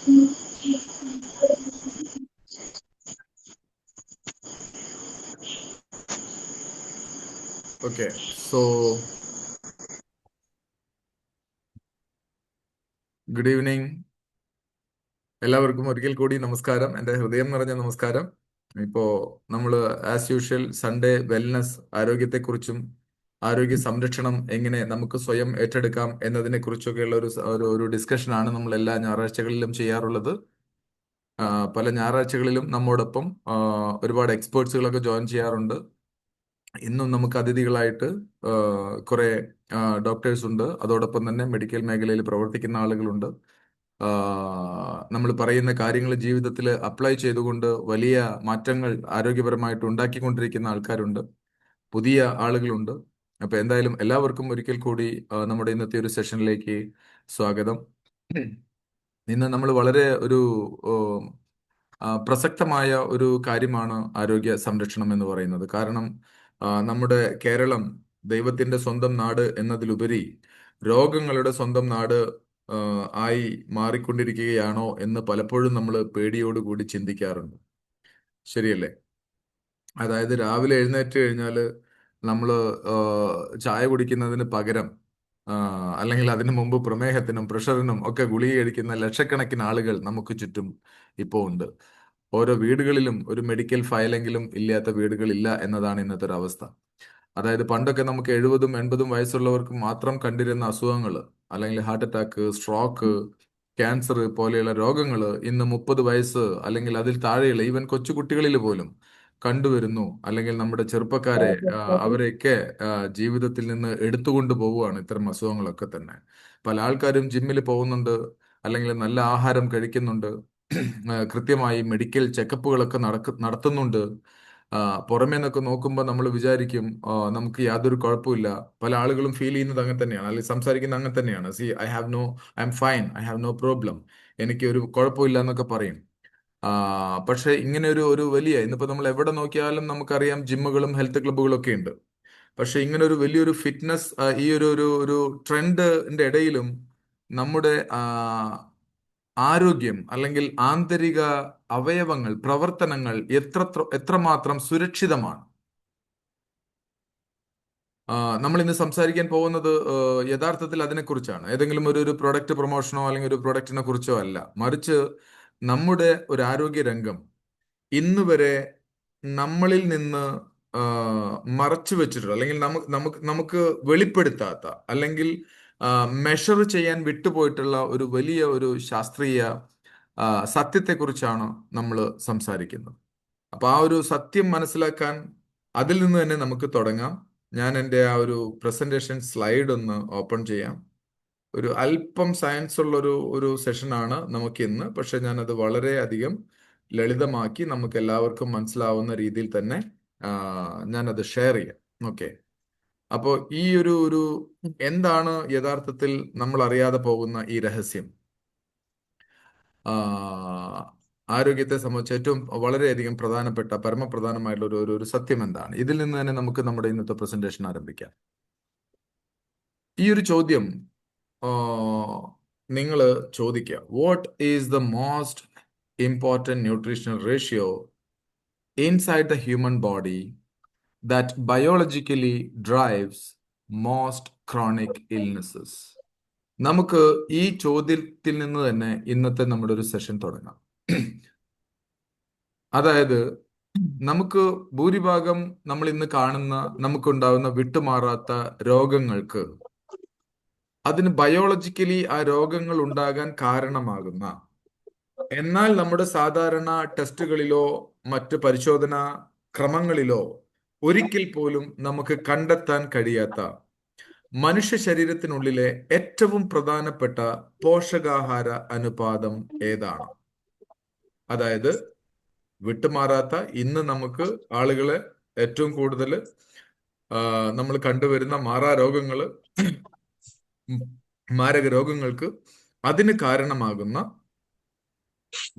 Okay, so good evening. എല്ലാവർക്കും ഒരിക്കൽ കൂടി നമസ്കാരം. എൻ്റെ ഹൃദയം നിറഞ്ഞ നമസ്കാരം. ഇപ്പോ നമ്മൾ ആസ് യൂഷ്വൽ സൺഡേ വെൽനസ്, ആരോഗ്യത്തെക്കുറിച്ചും ആരോഗ്യ സംരക്ഷണം എങ്ങനെ നമുക്ക് സ്വയം ഏറ്റെടുക്കാം എന്നതിനെ കുറിച്ചൊക്കെയുള്ള ഒരു ഡിസ്കഷനാണ് നമ്മൾ എല്ലാ ഞായറാഴ്ചകളിലും ചെയ്യാറുള്ളത്. പല ഞായറാഴ്ചകളിലും നമ്മോടൊപ്പം ഒരുപാട് എക്സ്പേർട്സുകളൊക്കെ ജോയിൻ ചെയ്യാറുണ്ട്. ഇന്നും നമുക്ക് അതിഥികളായിട്ട് കുറെ ഡോക്ടേഴ്സ് ഉണ്ട്. അതോടൊപ്പം തന്നെ മെഡിക്കൽ മേഖലയിൽ പ്രവർത്തിക്കുന്ന ആളുകളുണ്ട്. നമ്മൾ പറയുന്ന കാര്യങ്ങൾ ജീവിതത്തിൽ അപ്ലൈ ചെയ്തുകൊണ്ട് വലിയ മാറ്റങ്ങൾ ആരോഗ്യപരമായിട്ട് ഉണ്ടാക്കിക്കൊണ്ടിരിക്കുന്ന ആൾക്കാരുണ്ട്. പുതിയ ആളുകളുണ്ട്. അപ്പൊ എന്തായാലും എല്ലാവർക്കും ഒരിക്കൽ കൂടി നമ്മുടെ ഇന്നത്തെ ഒരു സെഷനിലേക്ക് സ്വാഗതം. ഇന്ന് നമ്മൾ വളരെ ഒരു പ്രസക്തമായ ഒരു കാര്യമാണ് ആരോഗ്യ സംരക്ഷണം എന്ന് പറയുന്നത്. കാരണം നമ്മുടെ കേരളം ദൈവത്തിന്റെ സ്വന്തം നാട് എന്നതിലുപരി രോഗങ്ങളുടെ സ്വന്തം നാട് ആയി മാറിക്കൊണ്ടിരിക്കുകയാണോ എന്ന് പലപ്പോഴും നമ്മൾ പേടിയോടുകൂടി ചിന്തിക്കാറുണ്ട്. ശരിയല്ലേ? അതായത് രാവിലെ എഴുന്നേറ്റ് കഴിഞ്ഞാൽ നമ്മൾ ചായ കുടിക്കുന്നതിന് പകരം അല്ലെങ്കിൽ അതിനു മുമ്പ് പ്രമേഹത്തിനും പ്രഷറിനും ഒക്കെ ഗുളിക കഴിക്കുന്ന ലക്ഷക്കണക്കിന് ആളുകൾ നമുക്ക് ചുറ്റും ഇപ്പോൾ ഉണ്ട്. ഓരോ വീടുകളിലും ഒരു മെഡിക്കൽ ഫയലെങ്കിലും ഇല്ലാത്ത വീടുകളില്ല എന്നതാണ് ഇന്നത്തെ ഒരു അവസ്ഥ. അതായത് പണ്ടൊക്കെ നമുക്ക് 70ഉം 80ഉം വയസ്സുള്ളവർക്ക് മാത്രം കണ്ടിരുന്ന അസുഖങ്ങൾ, അല്ലെങ്കിൽ ഹാർട്ട് അറ്റാക്ക്, സ്ട്രോക്ക്, ക്യാൻസർ പോലെയുള്ള രോഗങ്ങൾ ഇന്ന് 30 വയസ്സ് അല്ലെങ്കിൽ അതിൽ താഴെയുള്ള ഈവൻ കൊച്ചുകുട്ടികളിൽ പോലും കണ്ടുവരുന്നു. അല്ലെങ്കിൽ നമ്മുടെ ചെറുപ്പക്കാരെ അവരെയൊക്കെ ജീവിതത്തിൽ നിന്ന് എടുത്തുകൊണ്ട് പോവുകയാണ് ഇത്തരം അസുഖങ്ങളൊക്കെ തന്നെ. പല ആൾക്കാരും ജിമ്മിൽ പോകുന്നുണ്ട്, അല്ലെങ്കിൽ നല്ല ആഹാരം കഴിക്കുന്നുണ്ട്, കൃത്യമായി മെഡിക്കൽ ചെക്കപ്പുകളൊക്കെ നടത്തുന്നുണ്ട്. പുറമേ നിന്നൊക്കെ നോക്കുമ്പോൾ നമ്മൾ വിചാരിക്കും നമുക്ക് യാതൊരു കുഴപ്പമില്ല. പല ആളുകളും ഫീൽ ചെയ്യുന്നത് അങ്ങനെ തന്നെയാണ്, അല്ലെങ്കിൽ സംസാരിക്കുന്നത് അങ്ങനെ തന്നെയാണ്. See I am fine, I have no problem, എനിക്ക് ഒരു കുഴപ്പമില്ല എന്നൊക്കെ പറയും. പക്ഷെ ഇങ്ങനെ ഒരു വലിയ ഇന്നിപ്പോ നമ്മൾ എവിടെ നോക്കിയാലും നമുക്കറിയാം ജിമ്മുകളും ഹെൽത്ത് ക്ലബ്ബുകളും ഒക്കെ ഉണ്ട്. പക്ഷെ ഇങ്ങനെ ഒരു വലിയൊരു ഫിറ്റ്നസ് ഈ ഒരു ട്രെൻഡിന്റെ ഇടയിലും നമ്മുടെ ആരോഗ്യം അല്ലെങ്കിൽ ആന്തരിക അവയവങ്ങൾ, പ്രവർത്തനങ്ങൾ എത്രമാത്രം സുരക്ഷിതമാണ്? നമ്മൾ ഇന്ന് സംസാരിക്കാൻ പോകുന്നത് യഥാർത്ഥത്തിൽ അതിനെക്കുറിച്ചാണ്. ഏതെങ്കിലും ഒരു പ്രൊഡക്റ്റ് പ്രൊമോഷനോ അല്ലെങ്കിൽ ഒരു പ്രൊഡക്റ്റിനെ കുറിച്ചോ അല്ല, മറിച്ച് നമ്മുടെ ഒരു ആരോഗ്യ രംഗം ഇന്ന് വരെ നമ്മളിൽ നിന്ന് ആ, മറച്ചു വെച്ചിട്ടുള്ള, അല്ലെങ്കിൽ നമുക്ക് വെളിപ്പെടുത്താത്ത, അല്ലെങ്കിൽ മെഷർ ചെയ്യാൻ വിട്ടുപോയിട്ടുള്ള ഒരു വലിയ ഒരു ശാസ്ത്രീയ ആ, സത്യത്തെക്കുറിച്ചാണ് നമ്മൾ സംസാരിക്കുന്നത്. അപ്പൊ ആ ഒരു സത്യം മനസ്സിലാക്കാൻ അതിൽ നിന്ന് തന്നെ നമുക്ക് തുടങ്ങാം. ഞാൻ എൻ്റെ ആ ഒരു പ്രസന്റേഷൻ സ്ലൈഡ് ഒന്ന് ഓപ്പൺ ചെയ്യാം. ഒരു അല്പം സയൻസ് ഉള്ള ഒരു സെഷനാണ് നമുക്ക് ഇന്ന്. പക്ഷെ ഞാനത് വളരെ അധികം ലളിതമാക്കി നമുക്ക് എല്ലാവർക്കും മനസ്സിലാവുന്ന രീതിയിൽ തന്നെ ആ, ഞാനത് ഷെയർ ചെയ്യാം. ഓക്കെ. അപ്പോൾ ഈ ഒരു എന്താണ് യഥാർത്ഥത്തിൽ നമ്മൾ അറിയാതെ പോകുന്ന ഈ രഹസ്യം? ആ, ആരോഗ്യത്തെ സംബന്ധിച്ച് ഏറ്റവും വളരെയധികം പ്രധാനപ്പെട്ട പരമപ്രധാനമായിട്ടുള്ള ഒരു സത്യം എന്താണ്? ഇതിൽ നിന്ന് തന്നെ നമുക്ക് നമ്മുടെ ഇന്നത്തെ പ്രസന്റേഷൻ ആരംഭിക്കാം. ഈ ഒരു ചോദ്യം നിങ്ങൾ ചോദിക്കുക: what is the most important nutritional ratio inside the human body that biologically drives most chronic illnesses? നമുക്ക് ഈ ചോദ്യത്തിൽ നിന്ന് തന്നെ ഇന്നത്തെ നമ്മുടെ ഒരു സെഷൻ തുടങ്ങാം. അതായത് നമുക്ക് ഭൂരിഭാഗം നമ്മൾ ഇന്ന് കാണുന്ന നമുക്കുണ്ടാകുന്ന വിട്ടുമാറാത്ത രോഗങ്ങൾക്ക്, അതിന് ബയോളജിക്കലി ആ രോഗങ്ങൾ ഉണ്ടാകാൻ കാരണമാകുന്ന, എന്നാൽ നമ്മുടെ സാധാരണ ടെസ്റ്റുകളിലോ മറ്റ് പരിശോധനാ ക്രമങ്ങളിലോ ഒരിക്കൽ പോലും നമുക്ക് കണ്ടെത്താൻ കഴിയാത്ത മനുഷ്യ ശരീരത്തിനുള്ളിലെ ഏറ്റവും പ്രധാനപ്പെട്ട പോഷകാഹാര അനുപാതം ഏതാണ്? അതായത് വിട്ടുമാറാത്ത, ഇന്ന് നമുക്ക് ആളുകളെ ഏറ്റവും കൂടുതൽ നമ്മൾ കണ്ടുവരുന്ന മാറാ രോഗങ്ങള്, മാരക രോഗങ്ങൾക്ക് അതിന് കാരണമാകുന്ന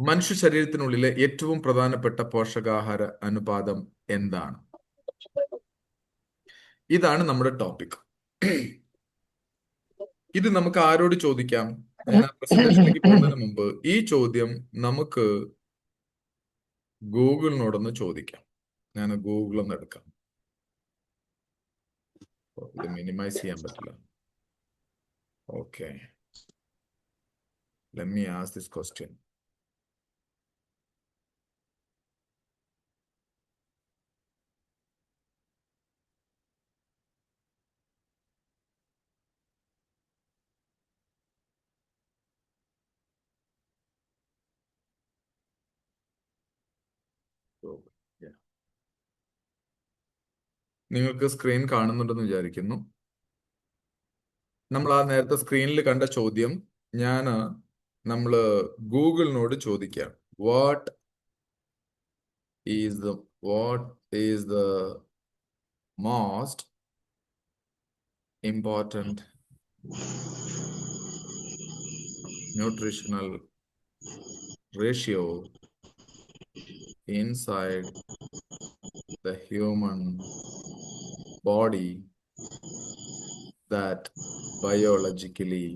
മനുഷ്യ ശരീരത്തിനുള്ളിലെ ഏറ്റവും പ്രധാനപ്പെട്ട പോഷകാഹാര അനുപാതം എന്താണ്? ഇതാണ് നമ്മുടെ ടോപ്പിക്. ഇത് നമുക്ക് ആരോട് ചോദിക്കാം? ഞാൻ ആ പ്രസന്റേഷനിലേക്ക് പോകുന്നതിന് മുമ്പ് ഈ ചോദ്യം നമുക്ക് ഗൂഗിളിനോടൊന്ന് ചോദിക്കാം. ഞാൻ ഗൂഗിൾ ഒന്ന് എടുക്കാം. ഇത് മിനിമൈസ് ചെയ്യാൻ പറ്റില്ല. Okay, let me ask this question. നിങ്ങൾക്ക് സ്ക്രീൻ കാണുന്നുണ്ടെന്ന് വിചാരിക്കുന്നു. നമ്മൾ ആ നേരത്തെ സ്ക്രീനിൽ കണ്ട ചോദ്യം നമ്മള് ഗൂഗിളിനോട് ചോദിക്കാം. What is the most important nutritional ratio inside the human body that biologically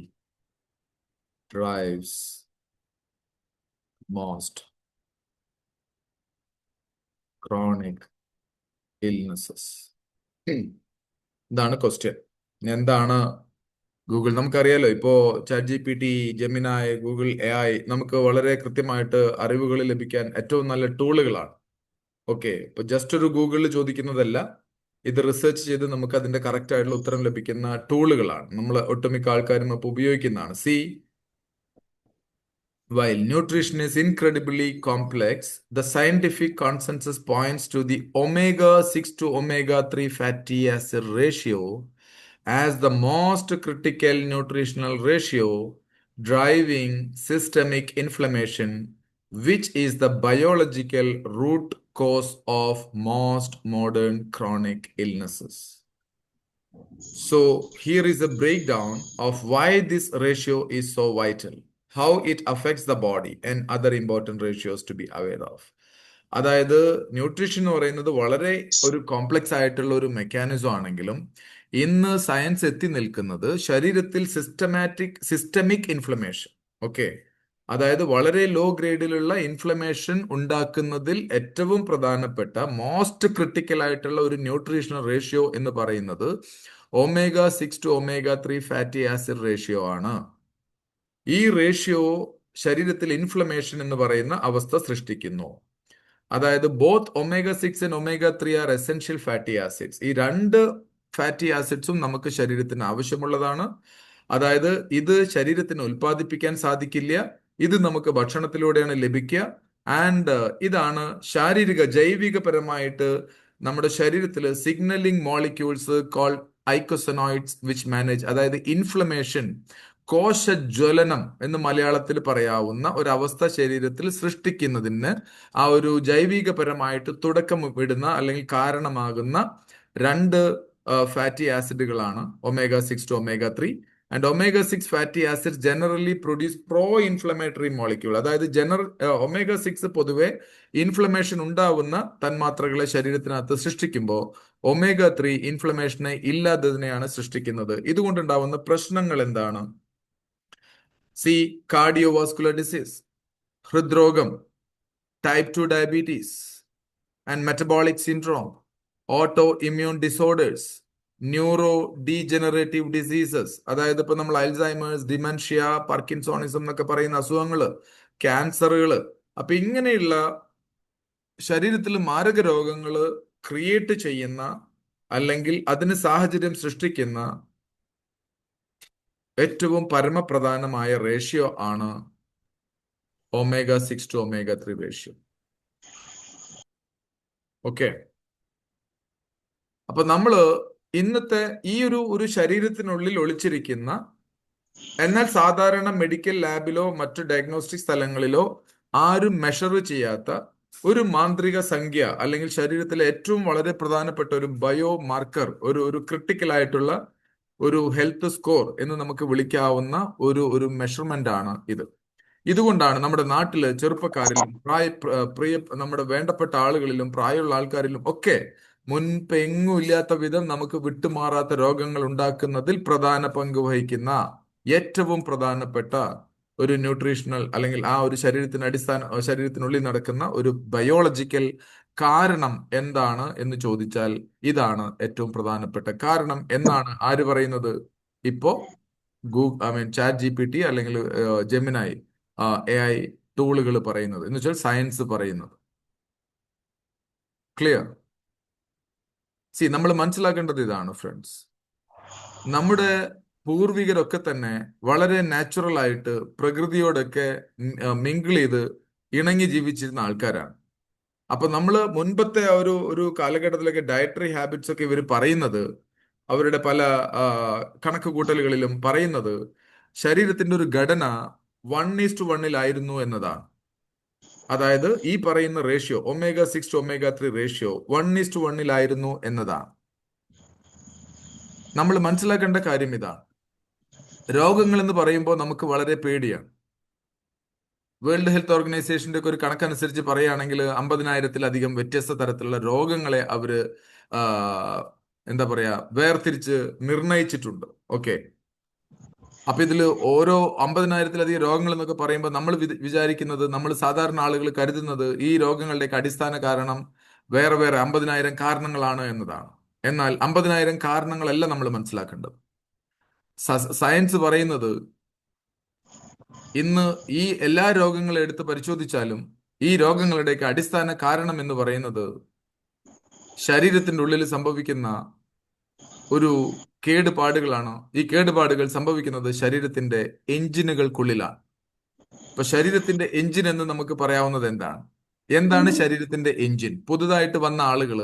drives most chronic illnesses. ഇതാണ് ക്വസ്റ്റ്യൻ. എന്താണ് ഗൂഗിൾ? നമുക്കറിയാലോ, ഇപ്പോ ChatGPT, ജെമിനായ്, ഗൂഗിൾ AI നമുക്ക് വളരെ കൃത്യമായിട്ട് അറിവുകൾ ലഭിക്കാൻ ഏറ്റവും നല്ല ടൂളുകളാണ്. ഓക്കെ, ഇപ്പൊ ജസ്റ്റ് ഒരു ഗൂഗിളിൽ ചോദിക്കുന്നതല്ല, ഇത് റിസർച്ച് ചെയ്ത് നമുക്ക് അതിന്റെ കറക്റ്റ് ആയിട്ടുള്ള ഉത്തരം ലഭിക്കുന്ന ടൂളുകളാണ്. നമ്മൾ ഒട്ടുമിക്ക ആൾക്കാരും ഇപ്പൊ ഉപയോഗിക്കുന്നതാണ്. While nutrition is incredibly complex, the scientific consensus points to the omega-6 to omega-3 fatty acid ratio as the most critical nutritional ratio driving systemic inflammation, which is the biological root cause of most modern chronic illnesses. So here is a breakdown of why this ratio is so vital, how it affects the body, and other important ratios to be aware of. അതായത് nutrition എന്ന് പറയുന്നത് വളരെ ഒരു complex ആയിട്ടുള്ള ഒരു mechanism ആണെങ്കിലും ഇന്ന് science എത്തി നിൽക്കുന്നത് ശരീരത്തിൽ സിസ്റ്റമിക് ഇൻഫ്ലമേഷൻ, ഓക്കെ, അതായത് വളരെ ലോ ഗ്രേഡിലുള്ള ഇൻഫ്ലമേഷൻ ഉണ്ടാക്കുന്നതിൽ ഏറ്റവും പ്രധാനപ്പെട്ട മോസ്റ്റ് ക്രിട്ടിക്കൽ ആയിട്ടുള്ള ഒരു ന്യൂട്രീഷണൽ റേഷ്യോ എന്ന് പറയുന്നത് omega-6 to omega-3 fatty acid ratio ആണ്. ഈ റേഷ്യോ ശരീരത്തിൽ ഇൻഫ്ലമേഷൻ എന്ന് പറയുന്ന അവസ്ഥ സൃഷ്ടിക്കുന്നു. അതായത് both omega-6 and omega-3 are essential fatty acids. ഈ രണ്ട് ഫാറ്റി ആസിഡ്സും നമുക്ക് ശരീരത്തിന് ആവശ്യമുള്ളതാണ്. അതായത് ഇത് ശരീരത്തിന് ഉൽപ്പാദിപ്പിക്കാൻ സാധിക്കില്ല, ഇത് നമുക്ക് ഭക്ഷണത്തിലൂടെയാണ് ലഭിക്കുക. ആൻഡ് ഇതാണ് ജൈവികപരമായിട്ട് നമ്മുടെ ശരീരത്തിൽ signaling molecules called eicosanoids which manage, അതായത് ഇൻഫ്ലമേഷൻ, കോശജ്വലനം എന്ന് മലയാളത്തിൽ പറയാവുന്ന ഒരവസ്ഥ ശരീരത്തിൽ സൃഷ്ടിക്കുന്നതിന് ആ ഒരു ജൈവികപരമായിട്ട് തുടക്കം ഇടുന്ന അല്ലെങ്കിൽ കാരണമാകുന്ന രണ്ട് ഫാറ്റി ആസിഡുകളാണ് omega-6 to omega-3. And omega-6 fatty acids generally produce pro inflammatory molecule. അതായത് omega-6 പൊതുവെ ഇൻഫ്ലമേഷൻ ഉണ്ടാവുന്ന തന്മാത്രകളെ ശരീരത്തിനകത്ത് സൃഷ്ടിക്കുമ്പോൾ omega-3 ഇൻഫ്ലമേഷനെ ഇല്ലാത്തതിനെയാണ് സൃഷ്ടിക്കുന്നത്. ഇതുകൊണ്ടുണ്ടാവുന്ന പ്രശ്നങ്ങൾ എന്താണ്? കാർഡിയോവാസ്കുലർ ഡിസീസ്, ഹൃദ്രോഗം, type 2 diabetes and metabolic syndrome, auto immune disorders, neuro degenerative diseases, അതായത് ഇപ്പൊ നമ്മൾ അൽസൈമേഴ്സ്, ഡിമെൻഷ്യ, പാർക്കിൻസോണിസം എന്നൊക്കെ പറയുന്ന അസുഖങ്ങള്, ക്യാൻസറുകള്. അപ്പൊ ഇങ്ങനെയുള്ള ശരീരത്തിൽ മാരക രോഗങ്ങള് ക്രിയേറ്റ് ചെയ്യുന്ന അല്ലെങ്കിൽ അതിന് സാഹചര്യം സൃഷ്ടിക്കുന്ന ഏറ്റവും പരമപ്രധാനമായ റേഷ്യോ ആണ് omega-6 to omega-3 ratio. Okay, അപ്പൊ നമ്മള് ഇന്നത്തെ ഈ ഒരു ശരീരത്തിനുള്ളിൽ ഒളിച്ചിരിക്കുന്ന, എന്നാൽ സാധാരണ മെഡിക്കൽ ലാബിലോ മറ്റു ഡയഗ്നോസ്റ്റിക് സ്ഥലങ്ങളിലോ ആരും മെഷർ ചെയ്യാത്ത ഒരു മാന്ത്രിക സംഖ്യ, അല്ലെങ്കിൽ ശരീരത്തിലെ ഏറ്റവും വളരെ പ്രധാനപ്പെട്ട ഒരു ബയോ മാർക്കർ, ഒരു ക്രിട്ടിക്കൽ ആയിട്ടുള്ള ഒരു ഹെൽത്ത് സ്കോർ എന്ന് നമുക്ക് വിളിക്കാവുന്ന ഒരു മെഷർമെന്റ് ആണ് ഇത്. ഇതുകൊണ്ടാണ് നമ്മുടെ നാട്ടില് ചെറുപ്പക്കാരിലും നമ്മുടെ വേണ്ടപ്പെട്ട ആളുകളിലും പ്രായമുള്ള ആൾക്കാരിലും ഒക്കെ മുൻപെങ്ങും ഇല്ലാത്ത വിധം നമുക്ക് വിട്ടുമാറാത്ത രോഗങ്ങൾ ഉണ്ടാക്കുന്നതിൽ പ്രധാന പങ്ക് വഹിക്കുന്ന ഏറ്റവും പ്രധാനപ്പെട്ട ഒരു ന്യൂട്രീഷണൽ അല്ലെങ്കിൽ ആ ഒരു ശരീരത്തിനുള്ളിൽ നടക്കുന്ന ഒരു ബയോളജിക്കൽ കാരണം എന്താണ് എന്ന് ചോദിച്ചാൽ ഇതാണ് ഏറ്റവും പ്രധാനപ്പെട്ട കാരണം എന്നാണ് ആര് പറയുന്നത്? ഇപ്പോ ചാറ്റ് GPT അല്ലെങ്കിൽ ജെമിനായി AI ടൂളുകൾ പറയുന്നത്, എന്ന് വെച്ചാൽ സയൻസ് പറയുന്നത്. ക്ലിയർ? നമ്മൾ മനസ്സിലാക്കേണ്ടത് ഇതാണ് ഫ്രണ്ട്സ്. നമ്മുടെ പൂർവികരൊക്കെ തന്നെ വളരെ നാച്ചുറൽ ആയിട്ട് പ്രകൃതിയോടൊക്കെ മിങ്കിൾ ചെയ്ത് ഇണങ്ങി ജീവിച്ചിരുന്ന ആൾക്കാരാണ്. അപ്പൊ നമ്മൾ മുൻപത്തെ ആ ഒരു കാലഘട്ടത്തിലൊക്കെ ഡയറ്ററി ഹാബിറ്റ്സ് ഒക്കെ ഇവർ പറയുന്നത്, അവരുടെ പല കണക്ക് കൂട്ടലുകളിലും പറയുന്നത് ശരീരത്തിന്റെ ഒരു ഘടന 1:1 എന്നതാണ്. അതായത് ഈ പറയുന്ന ratio omega 6 to omega 3 ratio 1:1 എന്നതാണ്. നമ്മൾ മനസ്സിലാക്കേണ്ട കാര്യം ഇതാണ്. രോഗങ്ങൾ എന്ന് പറയുമ്പോൾ നമുക്ക് വളരെ പേടിയാണ്. വേൾഡ് ഹെൽത്ത് ഓർഗനൈസേഷന്റെ ഒക്കെ ഒരു കണക്കനുസരിച്ച് പറയുകയാണെങ്കിൽ 50,000-ലധികം വ്യത്യസ്ത തരത്തിലുള്ള രോഗങ്ങളെ അവര് ആ, എന്താ പറയാ വേർതിരിച്ച് നിർണയിച്ചിട്ടുണ്ട്. ഓക്കെ. അപ്പൊ ഇതിൽ ഓരോ 50,000-ലധികം രോഗങ്ങൾ എന്നൊക്കെ പറയുമ്പോൾ നമ്മൾ വിചാരിക്കുന്നത്, നമ്മൾ സാധാരണ ആളുകൾ കരുതുന്നത് ഈ രോഗങ്ങളുടെയൊക്കെ അടിസ്ഥാന കാരണം വേറെ വേറെ 50,000 കാരണങ്ങളാണ് എന്നതാണ്. എന്നാൽ 50,000 കാരണങ്ങളല്ല നമ്മൾ മനസ്സിലാക്കേണ്ടത്. സയൻസ് പറയുന്നത് ഇന്ന് ഈ എല്ലാ രോഗങ്ങളും എടുത്ത് പരിശോധിച്ചാലും ഈ രോഗങ്ങളുടെയൊക്കെ അടിസ്ഥാന കാരണം എന്ന് പറയുന്നത് ശരീരത്തിന്റെ ഉള്ളിൽ സംഭവിക്കുന്ന ഒരു കേടുപാടുകളാണ്. ഈ കേടുപാടുകൾ സംഭവിക്കുന്നത് ശരീരത്തിന്റെ എഞ്ചിനുകൾക്കുള്ളിലാണ്. ഇപ്പൊ ശരീരത്തിന്റെ എഞ്ചിൻ എന്ന് നമുക്ക് പറയാവുന്നത് എന്താണ്? എന്താണ് ശരീരത്തിന്റെ എഞ്ചിൻ? പുതുതായിട്ട് വന്ന ആളുകൾ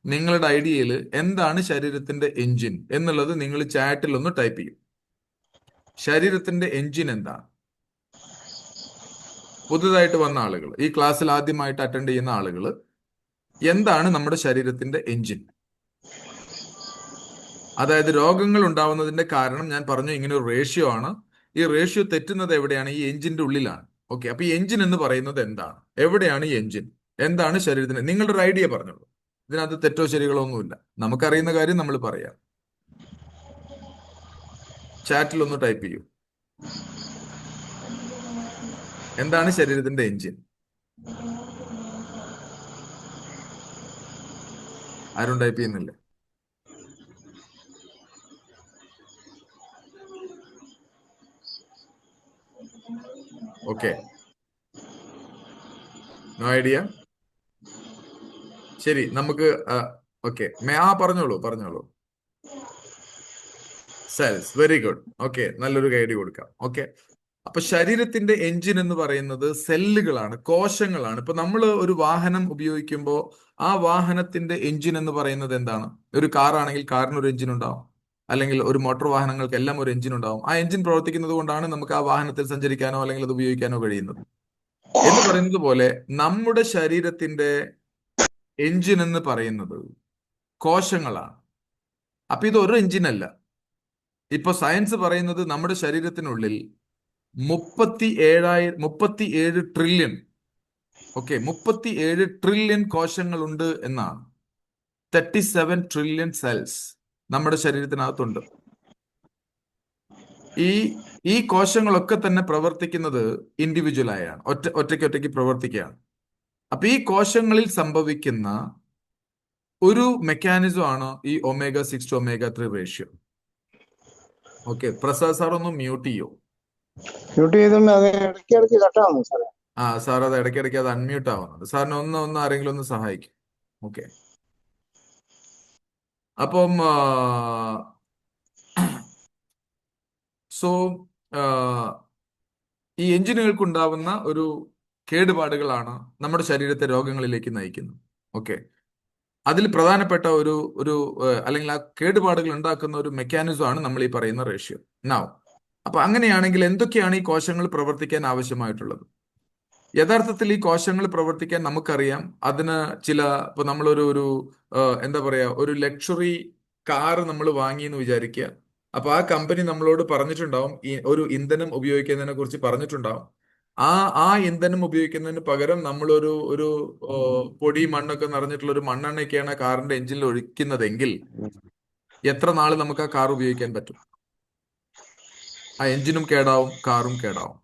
നിങ്ങളുടെ ഐഡിയയിൽ എന്താണ് ശരീരത്തിന്റെ എഞ്ചിൻ എന്നുള്ളത് നിങ്ങൾ ചാറ്റിൽ ഒന്ന് ടൈപ്പ് ചെയ്യും. ശരീരത്തിന്റെ എഞ്ചിൻ എന്താണ്? പുതുതായിട്ട് വന്ന ആളുകൾ, ഈ ക്ലാസ്സിൽ ആദ്യമായിട്ട് അറ്റൻഡ് ചെയ്യുന്ന ആളുകൾ, എന്താണ് നമ്മുടെ ശരീരത്തിന്റെ എഞ്ചിൻ? അതായത് രോഗങ്ങൾ ഉണ്ടാവുന്നതിന്റെ കാരണം ഞാൻ പറഞ്ഞു ഇങ്ങനെ ഒരു റേഷ്യോ ആണ്. ഈ റേഷ്യോ തെറ്റുന്നത് എവിടെയാണ്? ഈ എഞ്ചിന്റെ ഉള്ളിലാണ്. ഓക്കെ. അപ്പൊ ഈ എഞ്ചിൻ എന്ന് പറയുന്നത് എന്താണ്? എവിടെയാണ് ഈ എഞ്ചിൻ? എന്താണ് ശരീരത്തിന്? നിങ്ങളുടെ ഒരു ഐഡിയ പറഞ്ഞോളൂ. ഇതിനകത്ത് തെറ്റോ ശരികളോ ഒന്നുമില്ല. നമുക്കറിയുന്ന കാര്യം നമ്മൾ പറയാം. ചാറ്റിൽ ഒന്ന് ടൈപ്പ് ചെയ്യൂ. എന്താണ് ശരീരത്തിന്റെ എഞ്ചിൻ? ആരും ടൈപ്പ് ചെയ്യുന്നില്ല. ഓക്കെ. No idea. ശരി, നമുക്ക് ഓക്കെ. പറഞ്ഞോളൂ പറഞ്ഞോളൂ. സെൽസ്. Very good. ഓക്കെ, നല്ലൊരു ഗൈഡ് കൊടുക്കാം. ഓക്കെ. അപ്പൊ ശരീരത്തിന്റെ എഞ്ചിൻ എന്ന് പറയുന്നത് സെല്ലുകളാണ്, കോശങ്ങളാണ്. ഇപ്പൊ നമ്മൾ ഒരു വാഹനം ഉപയോഗിക്കുമ്പോൾ ആ വാഹനത്തിന്റെ എഞ്ചിൻ എന്ന് പറയുന്നത് എന്താണ്? ഒരു കാർ ആണെങ്കിൽ കാറിന് ഒരു എഞ്ചിൻ ഉണ്ടാവും, അല്ലെങ്കിൽ ഒരു മോട്ടോർ വാഹനങ്ങൾക്ക് എല്ലാം ഒരു എഞ്ചിൻ ഉണ്ടാവും. ആ എഞ്ചിൻ പ്രവർത്തിക്കുന്നത് കൊണ്ടാണ് നമുക്ക് ആ വാഹനത്തിൽ സഞ്ചരിക്കാനോ അല്ലെങ്കിൽ അത് ഉപയോഗിക്കാനോ കഴിയുന്നത്. എന്ന് പറയുന്നത് പോലെ നമ്മുടെ ശരീരത്തിന്റെ എഞ്ചിൻ എന്ന് പറയുന്നത് കോശങ്ങളാണ്. അപ്പൊ ഇത് ഒരു എഞ്ചിനല്ല. ഇപ്പൊ സയൻസ് പറയുന്നത് നമ്മുടെ ശരീരത്തിനുള്ളിൽ 37 ട്രില്യൺ, ഓക്കെ, 37 ട്രില്യൺ കോശങ്ങളുണ്ട് എന്നാണ്. 37 ട്രില്യൺ സെൽസ് നമ്മുടെ ശരീരത്തിനകത്തുണ്ട്. ഈ ഈ കോശങ്ങളൊക്കെ തന്നെ പ്രവർത്തിക്കുന്നത് ഇൻഡിവിജ്വൽ ആയാണ്, ഒറ്റയ്ക്ക് പ്രവർത്തിക്കുകയാണ്. അപ്പൊ ഈ കോശങ്ങളിൽ സംഭവിക്കുന്ന ഒരു മെക്കാനിസം ആണ് ഈ omega 6 to omega 3 ratio. Okay. Prasad sir ഒന്ന് മ്യൂട്ട് ചെയ്യോ? മ്യൂട്ട് ചെയ്തും അത് ഇടയ്ക്ക് കട്ടാകുന്നു സാറേ. സാർ അത് ഇടയ്ക്കിടയ്ക്ക് അത് അൺമ്യൂട്ട് ആവുന്നുണ്ട്. സാറിന് ഒന്ന് ആരെങ്കിലും ഒന്ന് സഹായിക്കും. ഓക്കെ. അപ്പം സോ ഈ എഞ്ചിനുകൾക്ക് ഉണ്ടാവുന്ന ഒരു കേടുപാടുകളാണ് നമ്മുടെ ശരീരത്തെ രോഗങ്ങളിലേക്ക് നയിക്കുന്നത്. ഓക്കെ. അതിൽ പ്രധാനപ്പെട്ട ഒരു ഒരു അല്ലെങ്കിൽ ആ കേടുപാടുകൾ ഉണ്ടാക്കുന്ന ഒരു മെക്കാനിസം ആണ് നമ്മൾ ഈ പറയുന്ന റേഷ്യോ. അപ്പൊ അങ്ങനെയാണെങ്കിൽ എന്തൊക്കെയാണ് ഈ കോശങ്ങൾ പ്രവർത്തിക്കാൻ ആവശ്യമായിട്ടുള്ളത്? യഥാർത്ഥത്തിൽ ഈ കോശങ്ങൾ പ്രവർത്തിക്കാൻ നമുക്കറിയാം. അതിന് ഇപ്പൊ നമ്മളൊരു ഒരു എന്താ പറയാ, ഒരു ലക്ഷറി കാർ നമ്മൾ വാങ്ങി എന്ന് വിചാരിക്കുക. അപ്പൊ ആ കമ്പനി നമ്മളോട് പറഞ്ഞിട്ടുണ്ടാവും, ഈ ഒരു ഇന്ധനം ഉപയോഗിക്കുന്നതിനെ കുറിച്ച് പറഞ്ഞിട്ടുണ്ടാവും. ആ ഇന്ധനം ഉപയോഗിക്കുന്നതിന് പകരം നമ്മളൊരു ഒരു പൊടി മണ്ണൊക്കെ നിറഞ്ഞിട്ടുള്ള ഒരു മണ്ണെണ്ണയൊക്കെയാണ് കാറിന്റെ എഞ്ചിനിൽ ഒഴിക്കുന്നതെങ്കിൽ എത്ര നാൾ നമുക്ക് ആ കാർ ഉപയോഗിക്കാൻ പറ്റും? ആ എഞ്ചിനും കേടാവും, കാറും കേടാവും.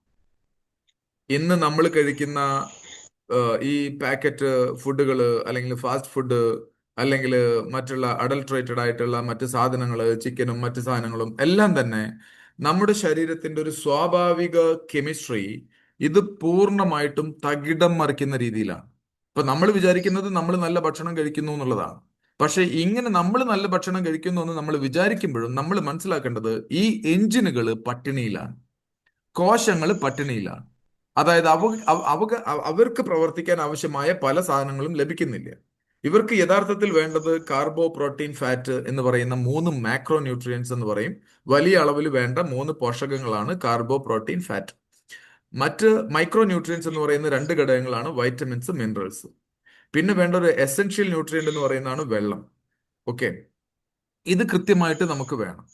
ഇന്ന് നമ്മൾ കഴിക്കുന്ന ഈ പാക്കറ്റ് ഫുഡുകൾ, അല്ലെങ്കിൽ ഫാസ്റ്റ് ഫുഡ്, അല്ലെങ്കിൽ മറ്റുള്ള അഡൾട്രേറ്റഡ് ആയിട്ടുള്ള മറ്റ് സാധനങ്ങൾ, ചിക്കനും മറ്റ് സാധനങ്ങളും എല്ലാം തന്നെ നമ്മുടെ ശരീരത്തിന്റെ ഒരു സ്വാഭാവിക കെമിസ്ട്രി ഇത് പൂർണ്ണമായിട്ടും തകിടം മറിക്കുന്ന രീതിയിലാണ്. ഇപ്പൊ നമ്മൾ വിചാരിക്കുന്നത് നമ്മൾ നല്ല ഭക്ഷണം കഴിക്കുന്നു എന്നുള്ളതാണ്. പക്ഷെ ഇങ്ങനെ നമ്മൾ നല്ല ഭക്ഷണം കഴിക്കുന്നു എന്ന് നമ്മൾ വിചാരിക്കുമ്പോഴും നമ്മൾ മനസ്സിലാക്കേണ്ടത് ഈ എഞ്ചിനുകൾ പട്ടിണിയിലാണ്, കോശങ്ങൾ പട്ടിണിയിലാണ്. അതായത് അവർക്ക് പ്രവർത്തിക്കാൻ ആവശ്യമായ പല സാധനങ്ങളും ലഭിക്കുന്നില്ല. ഇവർക്ക് യഥാർത്ഥത്തിൽ വേണ്ടത് കാർബോ, പ്രോട്ടീൻ, ഫാറ്റ് എന്ന് പറയുന്ന മൂന്ന് മാക്രോ ന്യൂട്രിയൻസ് എന്ന് പറയും. വലിയ അളവിൽ വേണ്ട മൂന്ന് പോഷകങ്ങളാണ് കാർബോ, പ്രോട്ടീൻ, ഫാറ്റ്. മറ്റ് മൈക്രോ ന്യൂട്രിയൻസ് എന്ന് പറയുന്ന രണ്ട് ഘടകങ്ങളാണ് വൈറ്റമിൻസ്, മിനറൽസ്. പിന്നെ വേണ്ട ഒരു എസെൻഷ്യൽ ന്യൂട്രിയന്റ് എന്ന് പറയുന്നതാണ് വെള്ളം. ഓക്കെ, ഇത് കൃത്യമായിട്ട് നമുക്ക് വേണം.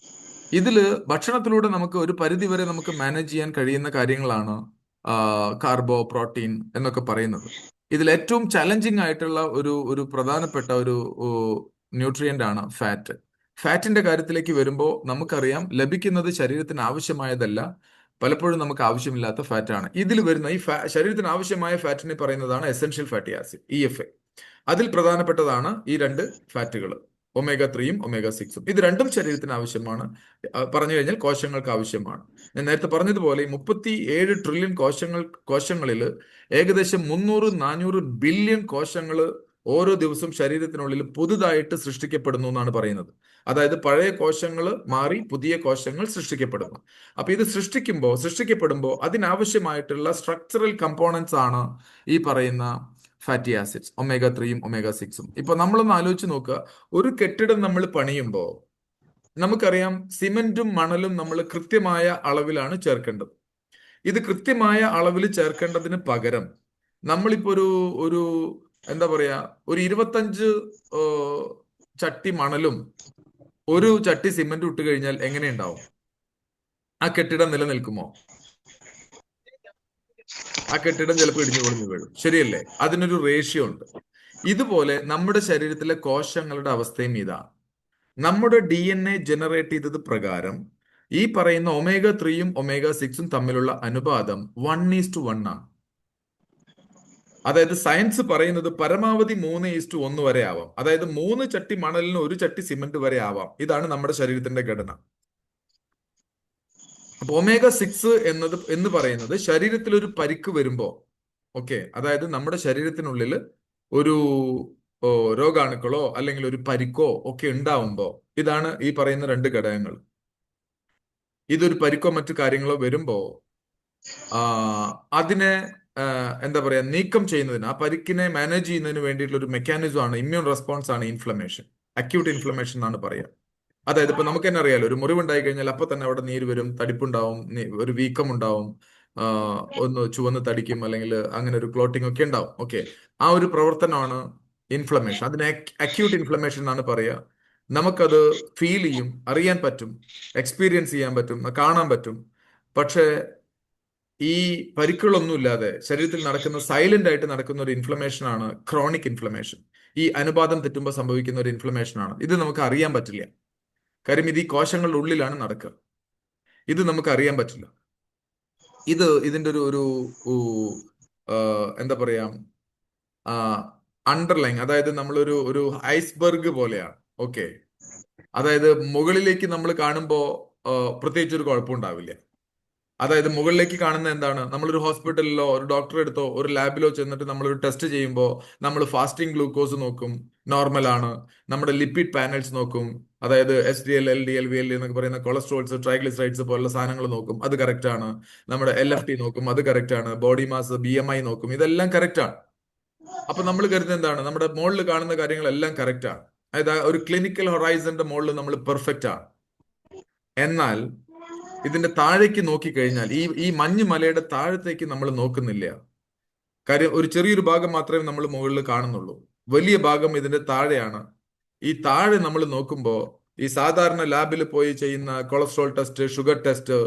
ഇതില് ഭക്ഷണത്തിലൂടെ നമുക്ക് ഒരു പരിധി വരെ നമുക്ക് മാനേജ് ചെയ്യാൻ കഴിയുന്ന കാര്യങ്ങളാണ് കാർബോ, പ്രോട്ടീൻ എന്നൊക്കെ പറയുന്നത്. ഇതിൽ ഏറ്റവും ചലഞ്ചിങ് ആയിട്ടുള്ള ഒരു ഒരു പ്രധാനപ്പെട്ട ഒരു ന്യൂട്രിയന്റ് ആണ് ഫാറ്റ്. ഫാറ്റിന്റെ കാര്യത്തിലേക്ക് വരുമ്പോൾ നമുക്കറിയാം, ലഭിക്കുന്നത് ശരീരത്തിന് ആവശ്യമായതല്ല, പലപ്പോഴും നമുക്ക് ആവശ്യമില്ലാത്ത ഫാറ്റാണ്. ഇതിൽ വരുന്ന ഈ ശരീരത്തിന് ആവശ്യമായ ഫാറ്റിനെ പറയുന്നതാണ് എസെൻഷ്യൽ ഫാറ്റി ആസിഡ്, EFA. അതിൽ പ്രധാനപ്പെട്ടതാണ് ഈ രണ്ട് ഫാറ്റുകൾ, ഒമേഗ 3യും ഒമേഗ 6ഉം. ഇത് രണ്ടും ശരീരത്തിന് ആവശ്യമാണ്. പറഞ്ഞു കഴിഞ്ഞാൽ കോശങ്ങൾക്ക് ആവശ്യമാണ്. ഞാൻ നേരത്തെ പറഞ്ഞതുപോലെ 37 ട്രില്യൺ കോശങ്ങളിൽ ഏകദേശം 300-400 ബില്യൺ കോശങ്ങൾ ഓരോ ദിവസവും ശരീരത്തിനുള്ളിൽ പുതുതായിട്ട് സൃഷ്ടിക്കപ്പെടുന്നു എന്നാണ് പറയുന്നത്. അതായത് പഴയ കോശങ്ങൾ മാറി പുതിയ കോശങ്ങൾ സൃഷ്ടിക്കപ്പെടുന്നു. അപ്പൊ ഇത് സൃഷ്ടിക്കപ്പെടുമ്പോൾ അതിനാവശ്യമായിട്ടുള്ള സ്ട്രക്ചറൽ കമ്പോണൻസ് ആണ് ഈ പറയുന്ന ഫാറ്റി ആസിഡ്സ്, ഒമേഗ 3യും ഒമേഗ 6ഉം. ഇപ്പൊ നമ്മളൊന്ന് ആലോചിച്ച് നോക്കുക, ഒരു കെട്ടിടം നമ്മൾ പണിയുമ്പോൾ നമുക്കറിയാം സിമന്റും മണലും നമ്മൾ കൃത്യമായ അളവിലാണ് ചേർക്കേണ്ടത്. ഇത് കൃത്യമായ അളവിൽ ചേർക്കേണ്ടതിന് പകരം നമ്മളിപ്പോ ഒരു ഒരു എന്താ പറയാ, ഒരു 25 ചട്ടി മണലും ഒരു ചട്ടി സിമന്റും ഇട്ട് കഴിഞ്ഞാൽ എങ്ങനെയുണ്ടാവും? ആ കെട്ടിടം നിലനിൽക്കുമോ? ആ കെട്ടിടം ചിലപ്പോൾ ഇടിഞ്ഞു പൊളിഞ്ഞു വീഴും. ശരിയല്ലേ? അതിനൊരു റേഷ്യോ ഉണ്ട്. ഇതുപോലെ നമ്മുടെ ശരീരത്തിലെ കോശങ്ങളുടെ അവസ്ഥയും ഇതാണ്. നമ്മുടെ DNA ജനറേറ്റ് ചെയ്തത് പ്രകാരം ഈ പറയുന്ന ഒമേഗ 3യും ഒമേഗ 6ഉം തമ്മിലുള്ള അനുപാതം 1:1 ആണ്. അതായത് സയൻസ് പറയുന്നത് പരമാവധി 3:1 വരെ ആവാം. അതായത് 3 ചട്ടി മണലിന് 1 ചട്ടി സിമന്റ് വരെ ആവാം. ഇതാണ് നമ്മുടെ ശരീരത്തിന്റെ ഘടന. അപ്പൊ ഒമേഗ 6 എന്ന് പറയുന്നത് ശരീരത്തിൽ ഒരു പരിക്ക് വരുമ്പോ, ഓക്കെ, അതായത് നമ്മുടെ ശരീരത്തിനുള്ളിൽ ഒരു രോഗാണുക്കളോ അല്ലെങ്കിൽ ഒരു പരിക്കോ ഒക്കെ ഉണ്ടാവുമ്പോ, ഇതാണ് ഈ പറയുന്ന രണ്ട് ഘടകങ്ങൾ. ഇതൊരു പരിക്കോ മറ്റു കാര്യങ്ങളോ വരുമ്പോ അതിനെ എന്താ പറയാ, നീക്കം ചെയ്യുന്നതിന്, ആ പരിക്കിനെ മാനേജ് ചെയ്യുന്നതിന് വേണ്ടിയിട്ടുള്ള ഒരു മെക്കാനിസം ആണ്, ഇമ്മ്യൂൺ റെസ്പോൺസ് ആണ് ഇൻഫ്ലമേഷൻ. അക്യൂട്ട് ഇൻഫ്ലമേഷൻ എന്നാണ് പറയാ. അതായത് ഇപ്പൊ നമുക്ക് തന്നെ അറിയാലോ, ഒരു മുറിവുണ്ടായി കഴിഞ്ഞാൽ അപ്പൊ തന്നെ അവിടെ നീര് വരും, തടിപ്പുണ്ടാവും, ഒരു വീക്കം ഉണ്ടാവും, ഒന്ന് ചുവന്ന് തടിക്കും, അല്ലെങ്കിൽ അങ്ങനെ ഒരു ക്ലോട്ടിംഗ് ഒക്കെ ഉണ്ടാവും. ഓക്കെ, ആ ഒരു പ്രവർത്തനമാണ് ഇൻഫ്ലമേഷൻ. അതിന് അക്യൂട്ട് ഇൻഫ്ലമേഷൻ എന്നാണ് പറയുക. നമുക്കത് ഫീൽ ചെയ്യും, അറിയാൻ പറ്റും, എക്സ്പീരിയൻസ് ചെയ്യാൻ പറ്റും, കാണാൻ പറ്റും. പക്ഷേ ഈ പരിക്കുകളൊന്നുമില്ലാതെ ശരീരത്തിൽ നടക്കുന്ന, സൈലന്റ് ആയിട്ട് നടക്കുന്ന ഒരു ഇൻഫ്ലമേഷൻ ആണ് ക്രോണിക് ഇൻഫ്ലമേഷൻ. ഈ അനുപാതം തെറ്റുമ്പോൾ സംഭവിക്കുന്ന ഒരു ഇൻഫ്ലമേഷൻ ആണ്. ഇത് നമുക്ക് അറിയാൻ പറ്റില്ല. കാര്യം ഇത് ഈ കോശങ്ങളുടെ ഉള്ളിലാണ് നടക്കുക. ഇത് നമുക്ക് അറിയാൻ പറ്റില്ല. ഇതിന്റെ ഒരു എന്താ പറയാ, അണ്ടർലൈൻ, അതായത് നമ്മളൊരു ഒരു ഐസ്ബർഗ് പോലെയാണ്. ഓക്കെ, അതായത് മുകളിലേക്ക് നമ്മൾ കാണുമ്പോൾ പ്രത്യേകിച്ച് ഒരു കുഴപ്പമുണ്ടാവില്ല. അതായത് മുകളിലേക്ക് കാണുന്ന എന്താണ്, നമ്മളൊരു ഹോസ്പിറ്റലിലോ ഒരു ഡോക്ടറെ അടുത്തോ ഒരു ലാബിലോ ചെന്നിട്ട് നമ്മളൊരു ടെസ്റ്റ് ചെയ്യുമ്പോൾ നമ്മൾ ഫാസ്റ്റിംഗ് ഗ്ലൂക്കോസ് നോക്കും, നോർമൽ ആണ്. നമ്മുടെ ലിപ്പിഡ് പാനൽസ് നോക്കും, അതായത് HDL, LDL, VLD എന്നൊക്കെ പറയുന്ന കൊളസ്ട്രോൾസ്, ട്രൈഗ്ലിസറൈഡ്സ് പോലുള്ള സാധനങ്ങൾ നോക്കും, അത് കറക്റ്റ് ആണ്. നമ്മുടെ LFT നോക്കും, അത് കറക്റ്റ് ആണ്. ബോഡി മാസ്, BMI നോക്കും, ഇതെല്ലാം കറക്റ്റ് ആണ്. അപ്പൊ നമ്മൾ കരുതുന്നത് എന്താണ്, നമ്മുടെ മുകളിൽ കാണുന്ന കാര്യങ്ങളെല്ലാം കറക്റ്റ് ആണ്. അതായത് ഒരു ക്ലിനിക്കൽ ഹൊറൈസന്റെ മുകളിൽ നമ്മൾ പെർഫെക്റ്റ് ആണ്. എന്നാൽ ഇതിന്റെ താഴേക്ക് നോക്കിക്കഴിഞ്ഞാൽ, ഈ മഞ്ഞ് മലയുടെ താഴത്തേക്ക് നമ്മൾ നോക്കുന്നില്ല. കാര്യം ഒരു ചെറിയൊരു ഭാഗം മാത്രമേ നമ്മൾ മുകളിൽ കാണുന്നുള്ളൂ, വലിയ ഭാഗം ഇതിന്റെ താഴെയാണ്. ഈ താഴെ നമ്മൾ നോക്കുമ്പോൾ ഈ സാധാരണ ലാബിൽ പോയി ചെയ്യുന്ന കൊളസ്ട്രോൾ ടെസ്റ്റ്, ഷുഗർ ടെസ്റ്റ്,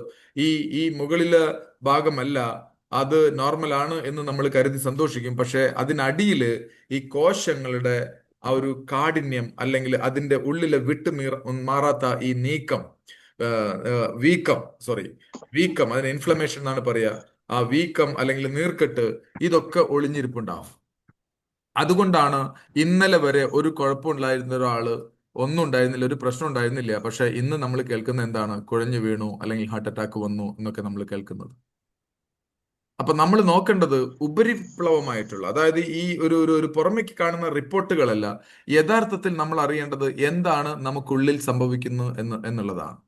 ഈ ഈ മുകളിലെ ഭാഗമല്ല, അത് നോർമൽ ആണ് എന്ന് നമ്മൾ കരുതി സന്തോഷിക്കും. പക്ഷെ അതിനടിയിൽ ഈ കോശങ്ങളുടെ ആ ഒരു കാഠിന്യം, അല്ലെങ്കിൽ അതിന്റെ ഉള്ളിലെ മാറാത്ത ഈ നീക്കം, വീക്കം, സോറി, വീക്കം, അതിന് ഇൻഫ്ലമേഷൻ എന്നാണ് പറയുക. ആ വീക്കം അല്ലെങ്കിൽ നീർക്കെട്ട് ഇതൊക്കെ ഒളിഞ്ഞിരിപ്പുണ്ടാവും. അതുകൊണ്ടാണ് ഇന്നലെ വരെ ഒരു കുഴപ്പമുണ്ടായിരുന്ന ഒരാള്, ഒന്നും ഉണ്ടായിരുന്നില്ല, ഒരു പ്രശ്നം ഉണ്ടായിരുന്നില്ല, പക്ഷെ ഇന്ന് നമ്മൾ കേൾക്കുന്ന എന്താണ്? കുഴഞ്ഞു വീണു അല്ലെങ്കിൽ ഹാർട്ട് അറ്റാക്ക് വന്നു എന്നൊക്കെ നമ്മൾ കേൾക്കുന്നത്. അപ്പൊ നമ്മൾ നോക്കേണ്ടത് ഉപരിപ്ലവമായിട്ടുള്ള, അതായത് ഈ ഒരു പുറമേക്ക് കാണുന്ന റിപ്പോർട്ടുകളല്ല, യഥാർത്ഥത്തിൽ നമ്മൾ അറിയേണ്ടത് എന്താണ് നമുക്കുള്ളിൽ സംഭവിക്കുന്നു എന്നുള്ളതാണ്.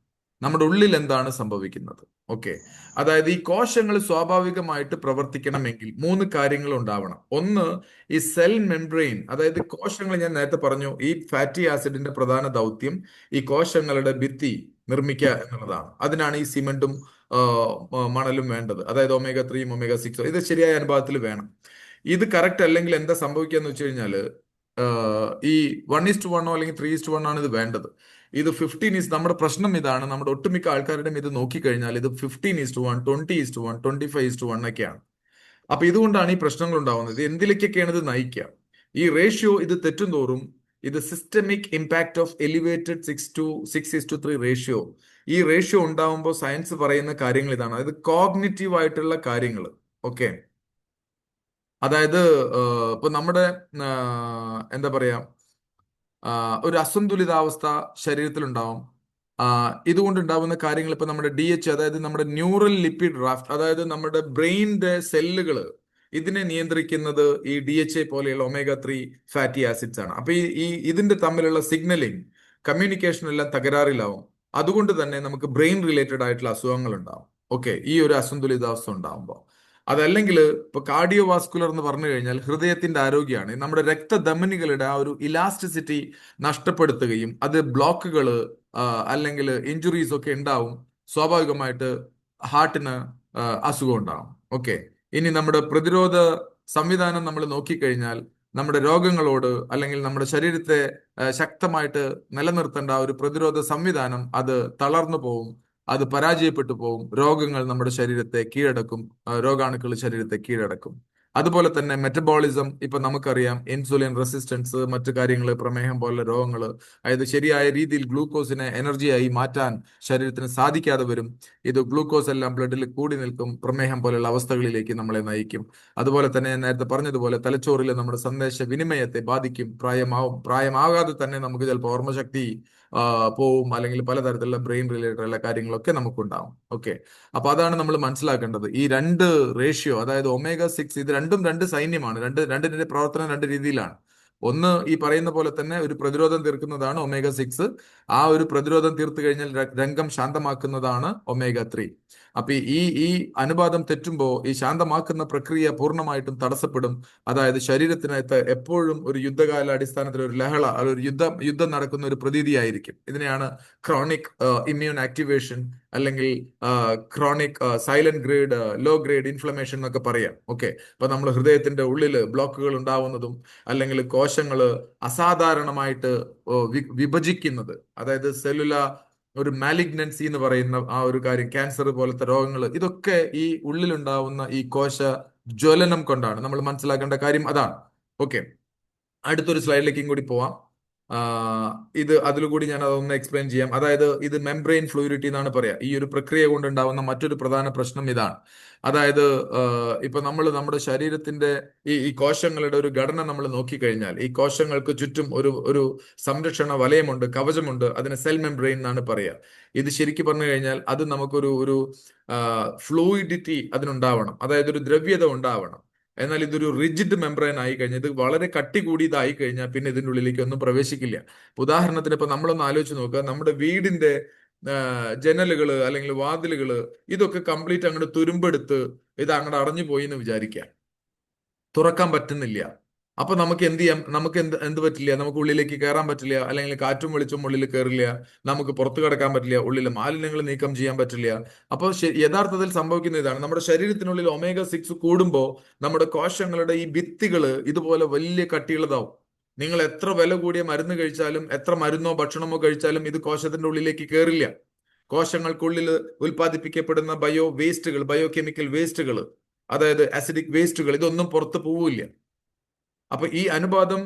നമ്മുടെ ഉള്ളിൽ എന്താണ് സംഭവിക്കുന്നത്? ഓക്കെ. അതായത് ഈ കോശങ്ങൾ സ്വാഭാവികമായിട്ട് പ്രവർത്തിക്കണമെങ്കിൽ മൂന്ന് കാര്യങ്ങൾ ഉണ്ടാവണം. ഒന്ന്, ഈ സെൽ മെംബ്രെയിൻ, അതായത് കോശങ്ങൾ, ഞാൻ നേരത്തെ പറഞ്ഞു, ഈ ഫാറ്റി ആസിഡിന്റെ പ്രധാന ദൗത്യം ഈ കോശങ്ങളുടെ ഭിത്തി നിർമ്മിക്കുക എന്നുള്ളതാണ്. അതിനാണ് ഈ സിമന്റും മണലും വേണ്ടത്. അതായത് ഒമേഗ 3 ഒമേഗ 6 ഇത് ശരിയായ അനുപാതത്തിൽ വേണം. ഇത് കറക്റ്റ് അല്ലെങ്കിൽ എന്താ സംഭവിക്കുക എന്ന് വെച്ച് കഴിഞ്ഞാൽ, ഈ 1:1 അല്ലെങ്കിൽ 3:1 ആണ് ഇത് വേണ്ടത്. ഇത് 15 നമ്മുടെ പ്രശ്നം ഇതാണ്. നമ്മുടെ ഒട്ടുമിക്ക ആൾക്കാരുടെയും ഇത് നോക്കിക്കഴിഞ്ഞാൽ ഇത് 15:1, 20:1, 25:1 ഒക്കെയാണ്. അപ്പൊ ഇതുകൊണ്ടാണ് ഈ പ്രശ്നങ്ങൾ ഉണ്ടാവുന്നത്. എന്തിലേക്കൊക്കെയാണ് ഇത് നയിക്കുക? ഈ റേഷ്യോ ഇത് തെറ്റും തോറും ഇത് systemic impact of elevated 6:3 ratio. ഈ റേഷ്യോ ഉണ്ടാവുമ്പോൾ സയൻസ് പറയുന്ന കാര്യങ്ങൾ ഇതാണ്. അതായത് കോഗ്നിറ്റീവ് ആയിട്ടുള്ള കാര്യങ്ങൾ. ഓക്കെ. അതായത് ഇപ്പൊ നമ്മുടെ എന്താ പറയാ, ഒരു അസന്തുലിതാവസ്ഥ ശരീരത്തിലുണ്ടാവും. ഇതുകൊണ്ടുണ്ടാവുന്ന കാര്യങ്ങൾ ഇപ്പൊ നമ്മുടെ DH, അതായത് നമ്മുടെ ന്യൂറൽ ലിപ്പിഡ് ഡ്രാഫ്റ്റ്, അതായത് നമ്മുടെ ബ്രെയിനിന്റെ സെല്ലുകൾ, ഇതിനെ നിയന്ത്രിക്കുന്നത് ഈ DHA പോലെയുള്ള ഒമേഗ 3 ഫാറ്റി ആസിഡ്സ് ആണ്. അപ്പൊ ഇതിന്റെ തമ്മിലുള്ള സിഗ്നലിംഗ്, കമ്മ്യൂണിക്കേഷൻ എല്ലാം തകരാറിലാവും. അതുകൊണ്ട് തന്നെ നമുക്ക് ബ്രെയിൻ റിലേറ്റഡ് ആയിട്ടുള്ള അസുഖങ്ങൾ ഉണ്ടാവും. ഓക്കെ, ഈ ഒരു അസന്തുലിതാവസ്ഥ ഉണ്ടാവുമ്പോൾ. അതല്ലെങ്കിൽ ഇപ്പൊ കാർഡിയോ വാസ്കുലർ എന്ന് പറഞ്ഞു കഴിഞ്ഞാൽ ഹൃദയത്തിന്റെ ആരോഗ്യമാണ്. നമ്മുടെ രക്തധമനികളുടെ ആ ഒരു ഇലാസ്റ്റിസിറ്റി നഷ്ടപ്പെടുത്തുകയും അത് ബ്ലോക്കുകൾ അല്ലെങ്കിൽ ഇഞ്ചുറീസ് ഒക്കെ ഉണ്ടാവും. സ്വാഭാവികമായിട്ട് ഹാർട്ടിന് അസുഖം ഉണ്ടാവും. ഓക്കെ. ഇനി നമ്മുടെ പ്രതിരോധ സംവിധാനം നമ്മൾ നോക്കിക്കഴിഞ്ഞാൽ നമ്മുടെ രോഗങ്ങളോട് അല്ലെങ്കിൽ നമ്മുടെ ശരീരത്തെ ശക്തമായിട്ട് നിലനിർത്തേണ്ട ആ ഒരു പ്രതിരോധ സംവിധാനം അത് തളർന്നു പോവും, അത് പരാജയപ്പെട്ടു പോകും. രോഗങ്ങൾ നമ്മുടെ ശരീരത്തെ കീഴടക്കും, രോഗാണുക്കൾ ശരീരത്തെ കീഴടക്കും. അതുപോലെ തന്നെ മെറ്റബോളിസം, ഇപ്പൊ നമുക്കറിയാം, ഇൻസുലിൻ റെസിസ്റ്റൻസ്, മറ്റു കാര്യങ്ങൾ, പ്രമേഹം പോലുള്ള രോഗങ്ങൾ, അതായത് ശരിയായ രീതിയിൽ ഗ്ലൂക്കോസിനെ എനർജിയായി മാറ്റാൻ ശരീരത്തിന് സാധിക്കാതെ വരും. ഇത് ഗ്ലൂക്കോസ് എല്ലാം ബ്ലഡിൽ കൂടി നിൽക്കും, പ്രമേഹം പോലെയുള്ള അവസ്ഥകളിലേക്ക് നമ്മളെ നയിക്കും. അതുപോലെ തന്നെ ഞാൻ നേരത്തെ പറഞ്ഞതുപോലെ തലച്ചോറിൽ നമ്മുടെ സന്ദേശ വിനിമയത്തെ ബാധിക്കും. പ്രായമാകാതെ തന്നെ നമുക്ക് ചിലപ്പോൾ ഓർമ്മശക്തി പോവും, അല്ലെങ്കിൽ പലതരത്തിലുള്ള ബ്രെയിൻ റിലേറ്റഡ് ഉള്ള കാര്യങ്ങളൊക്കെ നമുക്കുണ്ടാവും. ഓക്കെ. അപ്പൊ അതാണ് നമ്മൾ മനസ്സിലാക്കേണ്ടത്. ഈ രണ്ട് റേഷ്യോ, അതായത് ഒമേഗ 6, ഇത് രണ്ടും രണ്ട് സൈന്യമാണ്. രണ്ടിന്റെ പ്രവർത്തനം രണ്ട് രീതിയിലാണ്. ഒന്ന്, ഈ പറയുന്ന പോലെ തന്നെ ഒരു പ്രതിരോധം തീർക്കുന്നതാണ് ഒമേഗ 6. ആ ഒരു പ്രതിരോധം തീർത്തു കഴിഞ്ഞാൽ രംഗം ശാന്തമാക്കുന്നതാണ് ഒമേഗ 3. അപ്പൊ ഈ അനുപാതം തെറ്റുമ്പോൾ ഈ ശാന്തമാക്കുന്ന പ്രക്രിയ പൂർണ്ണമായിട്ടും തടസ്സപ്പെടും. അതായത് ശരീരത്തിനകത്ത് എപ്പോഴും ഒരു യുദ്ധകാല അടിസ്ഥാനത്തിൽ ഒരു ലഹള, ഒരു യുദ്ധം നടക്കുന്ന ഒരു പ്രതീതിയായിരിക്കും. ഇതിനെയാണ് ക്രോണിക് ഇമ്മ്യൂൺ ആക്ടിവേഷൻ അല്ലെങ്കിൽ chronic silent grade, low grade inflammation എന്നൊക്കെ പറയാം. ഓക്കെ. അപ്പൊ നമ്മൾ ഹൃദയത്തിന്റെ ഉള്ളിൽ ബ്ലോക്കുകൾ ഉണ്ടാവുന്നതും അല്ലെങ്കിൽ കോശങ്ങൾ അസാധാരണമായിട്ട് വിഭജിക്കുന്നത്, അതായത് സെല്ലുലാർ ഒരു മാലിഗ്നൻസി എന്ന് പറയുന്ന ആ ഒരു കാര്യം, ക്യാൻസർ പോലത്തെ രോഗങ്ങൾ, ഇതൊക്കെ ഈ ഉള്ളിലുണ്ടാവുന്ന ഈ കോശ ജ്വലനം കൊണ്ടാണ്. നമ്മൾ മനസ്സിലാക്കേണ്ട കാര്യം അതാണ്. ഓക്കെ. അടുത്തൊരു സ്ലൈഡിലേക്കും കൂടി പോവാം. അതിലുകൂടി ഞാൻ അതൊന്ന് എക്സ്പ്ലെയിൻ ചെയ്യാം. അതായത് ഇത് മെംബ്രെയിൻ ഫ്ലൂയിഡിറ്റി എന്നാണ് പറയാ. ഈ ഒരു പ്രക്രിയ കൊണ്ടുണ്ടാവുന്ന മറ്റൊരു പ്രധാന പ്രശ്നം ഇതാണ്. അതായത് ഇപ്പൊ നമ്മൾ നമ്മുടെ ശരീരത്തിന്റെ ഈ കോശങ്ങളുടെ ഒരു ഘടന നമ്മൾ നോക്കിക്കഴിഞ്ഞാൽ ഈ കോശങ്ങൾക്ക് ചുറ്റും ഒരു സംരക്ഷണ വലയമുണ്ട്, കവചമുണ്ട്. അതിനെ സെൽ മെംബ്രെയിൻ എന്നാണ് പറയാ. ഇത് ശരിക്കും പറഞ്ഞു കഴിഞ്ഞാൽ അത് നമുക്കൊരു ഫ്ലൂയിഡിറ്റി അതിനുണ്ടാവണം, അതായത് ഒരു ദ്രവ്യത ഉണ്ടാവണം. എന്നാൽ ഇതൊരു റിജിഡ് മെംബ്രെയിൻ ആയി കഴിഞ്ഞാൽ, ഇത് വളരെ കട്ടി കൂടിയതായി കഴിഞ്ഞാൽ പിന്നെ ഇതിൻ്റെ ഉള്ളിലേക്ക് ഒന്നും പ്രവേശിക്കില്ല. ഉദാഹരണത്തിന് ഇപ്പൊ നമ്മളൊന്ന് ആലോചിച്ച് നോക്കുക, നമ്മുടെ വീടിന്റെ ജനലുകള് അല്ലെങ്കിൽ വാതിലുകള് ഇതൊക്കെ കംപ്ലീറ്റ് അങ്ങോട്ട് തുരുമ്പെടുത്ത് ഇത് അങ്ങോട്ട് അടഞ്ഞു പോയി എന്ന് വിചാരിക്കുക, തുറക്കാൻ പറ്റുന്നില്ല. അപ്പൊ നമുക്ക് എന്ത് ചെയ്യാം? നമുക്ക് എന്ത് പറ്റില്ല? നമുക്ക് ഉള്ളിലേക്ക് കയറാൻ പറ്റില്ല, അല്ലെങ്കിൽ കാറ്റും വെളിച്ചം ഉള്ളിൽ കയറില്ല, നമുക്ക് പുറത്തു കിടക്കാൻ പറ്റില്ല, ഉള്ളിലെ മാലിന്യങ്ങൾ നീക്കം ചെയ്യാൻ പറ്റില്ല. അപ്പോൾ യഥാർത്ഥത്തിൽ സംഭവിക്കുന്ന ഇതാണ്. നമ്മുടെ ശരീരത്തിനുള്ളിൽ ഒമേഗ 6 കൂടുമ്പോൾ നമ്മുടെ കോശങ്ങളുടെ ഈ ഭിത്തികൾ ഇതുപോലെ വലിയ കട്ടിയുള്ളതാവും. നിങ്ങൾ എത്ര വില കൂടിയ മരുന്ന് കഴിച്ചാലും, എത്ര മരുന്നോ ഭക്ഷണമോ കഴിച്ചാലും ഇത് കോശത്തിന്റെ ഉള്ളിലേക്ക് കയറില്ല. കോശങ്ങൾക്കുള്ളിൽ ഉൽപ്പാദിപ്പിക്കപ്പെടുന്ന ബയോ കെമിക്കൽ വേസ്റ്റുകൾ, അതായത് അസിഡിക് വേസ്റ്റുകൾ, ഇതൊന്നും പുറത്ത് പോവില്ല. അപ്പൊ ഈ അനുപാതം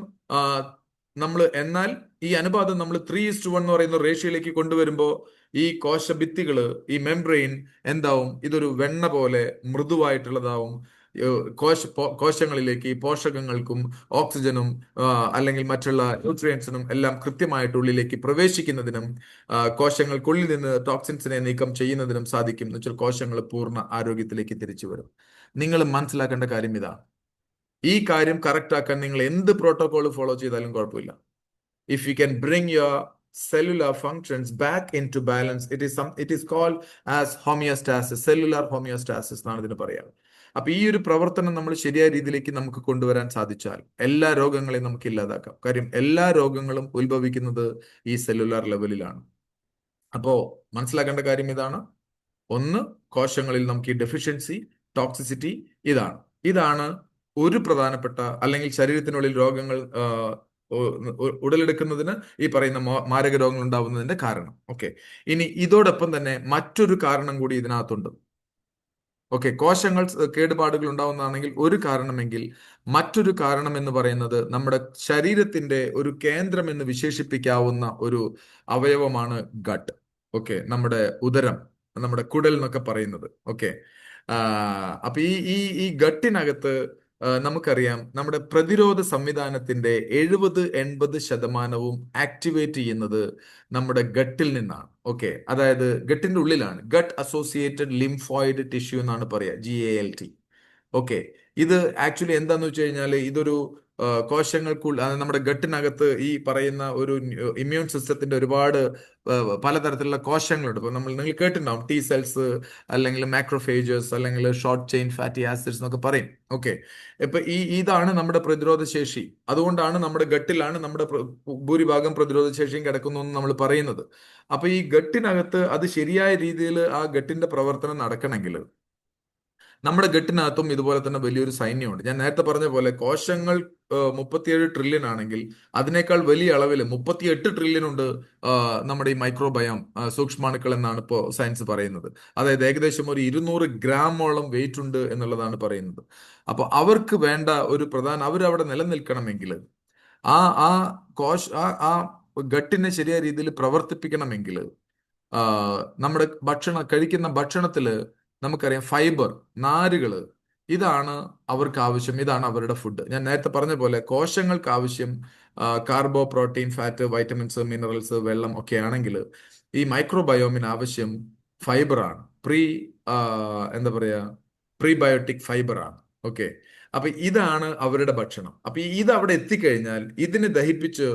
എന്നാൽ ഈ അനുപാതം നമ്മൾ 3:1 എന്ന് പറയുന്ന റേഷ്യോയിലേക്ക് കൊണ്ടുവരുമ്പോൾ ഈ കോശഭിത്തികള്, ഈ മെംബ്രെയിൻ എന്താവും? ഇതൊരു വെണ്ണ പോലെ മൃദുവായിട്ടുള്ളതാവും. കോശങ്ങളിലേക്ക് പോഷകങ്ങൾക്കും ഓക്സിജനും അല്ലെങ്കിൽ മറ്റുള്ള ന്യൂട്രിയൻസിനും എല്ലാം കൃത്യമായിട്ട് ഉള്ളിലേക്ക് പ്രവേശിക്കുന്നതിനും കോശങ്ങൾക്കുള്ളിൽ നിന്ന് ടോക്സിൻസിനെ നീക്കം ചെയ്യുന്നതിനും സാധിക്കും. എന്ന് വെച്ചാൽ കോശങ്ങൾ പൂർണ്ണ ആരോഗ്യത്തിലേക്ക് തിരിച്ചു വരും. നിങ്ങൾ മനസ്സിലാക്കേണ്ട കാര്യം ഇതാണ്. ഈ കാര്യം കറക്റ്റ് ആക്കാൻ നിങ്ങൾ എന്ത് പ്രോട്ടോകോൾ ഫോളോ ചെയ്താലും കുഴപ്പമില്ല. If you can bring your cellular functions back into balance, it is called as homeostasis, cellular homeostasis എന്നാണ് ഇതിന് പറയാറ്. അപ്പൊ ഈ ഒരു പ്രവർത്തനം നമ്മൾ ശരിയായ രീതിയിലേക്ക് നമുക്ക് കൊണ്ടുവരാൻ സാധിച്ചാൽ എല്ലാ രോഗങ്ങളെയും നമുക്ക് ഇല്ലാതാക്കാം. കാര്യം എല്ലാ രോഗങ്ങളും ഉത്ഭവിക്കുന്നത് ഈ സെല്ലുലാർ ലെവലിലാണ്. അപ്പോ മനസ്സിലാക്കേണ്ട കാര്യം ഇതാണ്. ഒന്ന്, കോശങ്ങളിൽ നമുക്ക് ഈ ഡെഫിഷ്യൻസി, ടോക്സിസിറ്റി, ഇതാണ് ഒരു പ്രധാനപ്പെട്ട, അല്ലെങ്കിൽ ശരീരത്തിനുള്ളിൽ രോഗങ്ങൾ ഉടലെടുക്കുന്നതിന്, ഈ പറയുന്ന മാരക രോഗങ്ങൾ ഉണ്ടാവുന്നതിന്റെ കാരണം. ഓക്കെ, ഇനി ഇതോടൊപ്പം തന്നെ മറ്റൊരു കാരണം കൂടി ഇതിനകത്തുണ്ട്. ഓക്കെ, കോശങ്ങൾ കേടുപാടുകൾ ഉണ്ടാവുന്നതാണെങ്കിൽ ഒരു കാരണമെങ്കിൽ, മറ്റൊരു കാരണം എന്ന് പറയുന്നത് നമ്മുടെ ശരീരത്തിന്റെ ഒരു കേന്ദ്രം എന്ന് വിശേഷിപ്പിക്കാവുന്ന ഒരു അവയവമാണ് ഗട്ട്. ഓക്കെ, നമ്മുടെ ഉദരം, നമ്മുടെ കുടൽ എന്നൊക്കെ പറയുന്നത്. ഓക്കെ, അപ്പൊ ഈ ഗട്ടിനകത്ത് നമുക്കറിയാം നമ്മുടെ പ്രതിരോധ സംവിധാനത്തിന്റെ 70-80% ആക്ടിവേറ്റ് ചെയ്യുന്നത് നമ്മുടെ ഗട്ടിൽ നിന്നാണ്. ഓക്കെ, അതായത് ഗട്ടിന്റെ ഉള്ളിലാണ്. ഗട്ട് അസോസിയേറ്റഡ് ലിംഫോയിഡ് ടിഷ്യൂ എന്നാണ് പറയാ, GALT. ഓക്കെ, ഇത് ആക്ച്വലി എന്താന്ന് വെച്ച് കഴിഞ്ഞാൽ ഇതൊരു കോശങ്ങൾക്കുള്ള, നമ്മുടെ ഗട്ടിനകത്ത് ഈ പറയുന്ന ഒരു ഇമ്മ്യൂൺ സിസ്റ്റത്തിന്റെ ഒരുപാട് പലതരത്തിലുള്ള കോശങ്ങളുണ്ട്. ഇപ്പൊ നിങ്ങൾ കേട്ടിട്ടുണ്ടാവും T സെൽസ്, അല്ലെങ്കിൽ മാക്രോഫേജസ്, അല്ലെങ്കിൽ ഷോർട്ട് ചെയിൻ ഫാറ്റി ആസിഡ്സ് എന്നൊക്കെ പറയും. ഓക്കെ, ഇപ്പൊ ഇതാണ് നമ്മുടെ പ്രതിരോധ ശേഷി. അതുകൊണ്ടാണ് നമ്മുടെ ഗട്ടിലാണ് നമ്മുടെ ഭൂരിഭാഗം പ്രതിരോധ ശേഷിയും കിടക്കുന്നു എന്ന് നമ്മൾ പറയുന്നത്. അപ്പൊ ഈ ഗട്ടിനകത്ത് അത് ശരിയായ രീതിയിൽ ആ ഗട്ടിന്റെ പ്രവർത്തനം നടക്കണമെങ്കിൽ നമ്മുടെ ഗട്ടിനകത്തും ഇതുപോലെ തന്നെ വലിയൊരു സൈന്യമുണ്ട്. ഞാൻ നേരത്തെ പറഞ്ഞ പോലെ കോശങ്ങൾ 37 ട്രില്യൺ ആണെങ്കിൽ അതിനേക്കാൾ വലിയ അളവിൽ 38 ട്രില്യൺ ഉണ്ട് നമ്മുടെ ഈ മൈക്രോബയോം, സൂക്ഷ്മാണുക്കൾ എന്നാണ് ഇപ്പോൾ സയൻസ് പറയുന്നത്. അതായത് ഏകദേശം ഒരു 200 ഗ്രാമോളം വെയിറ്റ് ഉണ്ട് എന്നുള്ളതാണ് പറയുന്നത്. അപ്പൊ അവർക്ക് വേണ്ട ഒരു അവരവിടെ നിലനിൽക്കണമെങ്കിൽ, ആ ആ ആ ഗട്ടിനെ ശരിയായ രീതിയിൽ പ്രവർത്തിപ്പിക്കണമെങ്കിൽ നമ്മുടെ കഴിക്കുന്ന ഭക്ഷണത്തില് നമുക്കറിയാം ഫൈബർ, നാരുകള്, ഇതാണ് അവർക്ക് ആവശ്യം. ഇതാണ് അവരുടെ ഫുഡ്. ഞാൻ നേരത്തെ പറഞ്ഞ പോലെ കോശങ്ങൾക്ക് ആവശ്യം carbo, protein, fat, vitamins, minerals, വെള്ളം ഒക്കെ ആണെങ്കിൽ ഈ മൈക്രോബയോമിന് ആവശ്യം ഫൈബറാണ്. എന്താ പറയാ, പ്രീബയോട്ടിക് ഫൈബറാണ്. ഓക്കെ, അപ്പൊ ഇതാണ് അവരുടെ ഭക്ഷണം. അപ്പൊ ഇത് അവിടെ എത്തിക്കഴിഞ്ഞാൽ ഇതിനെ ദഹിപ്പിച്ച്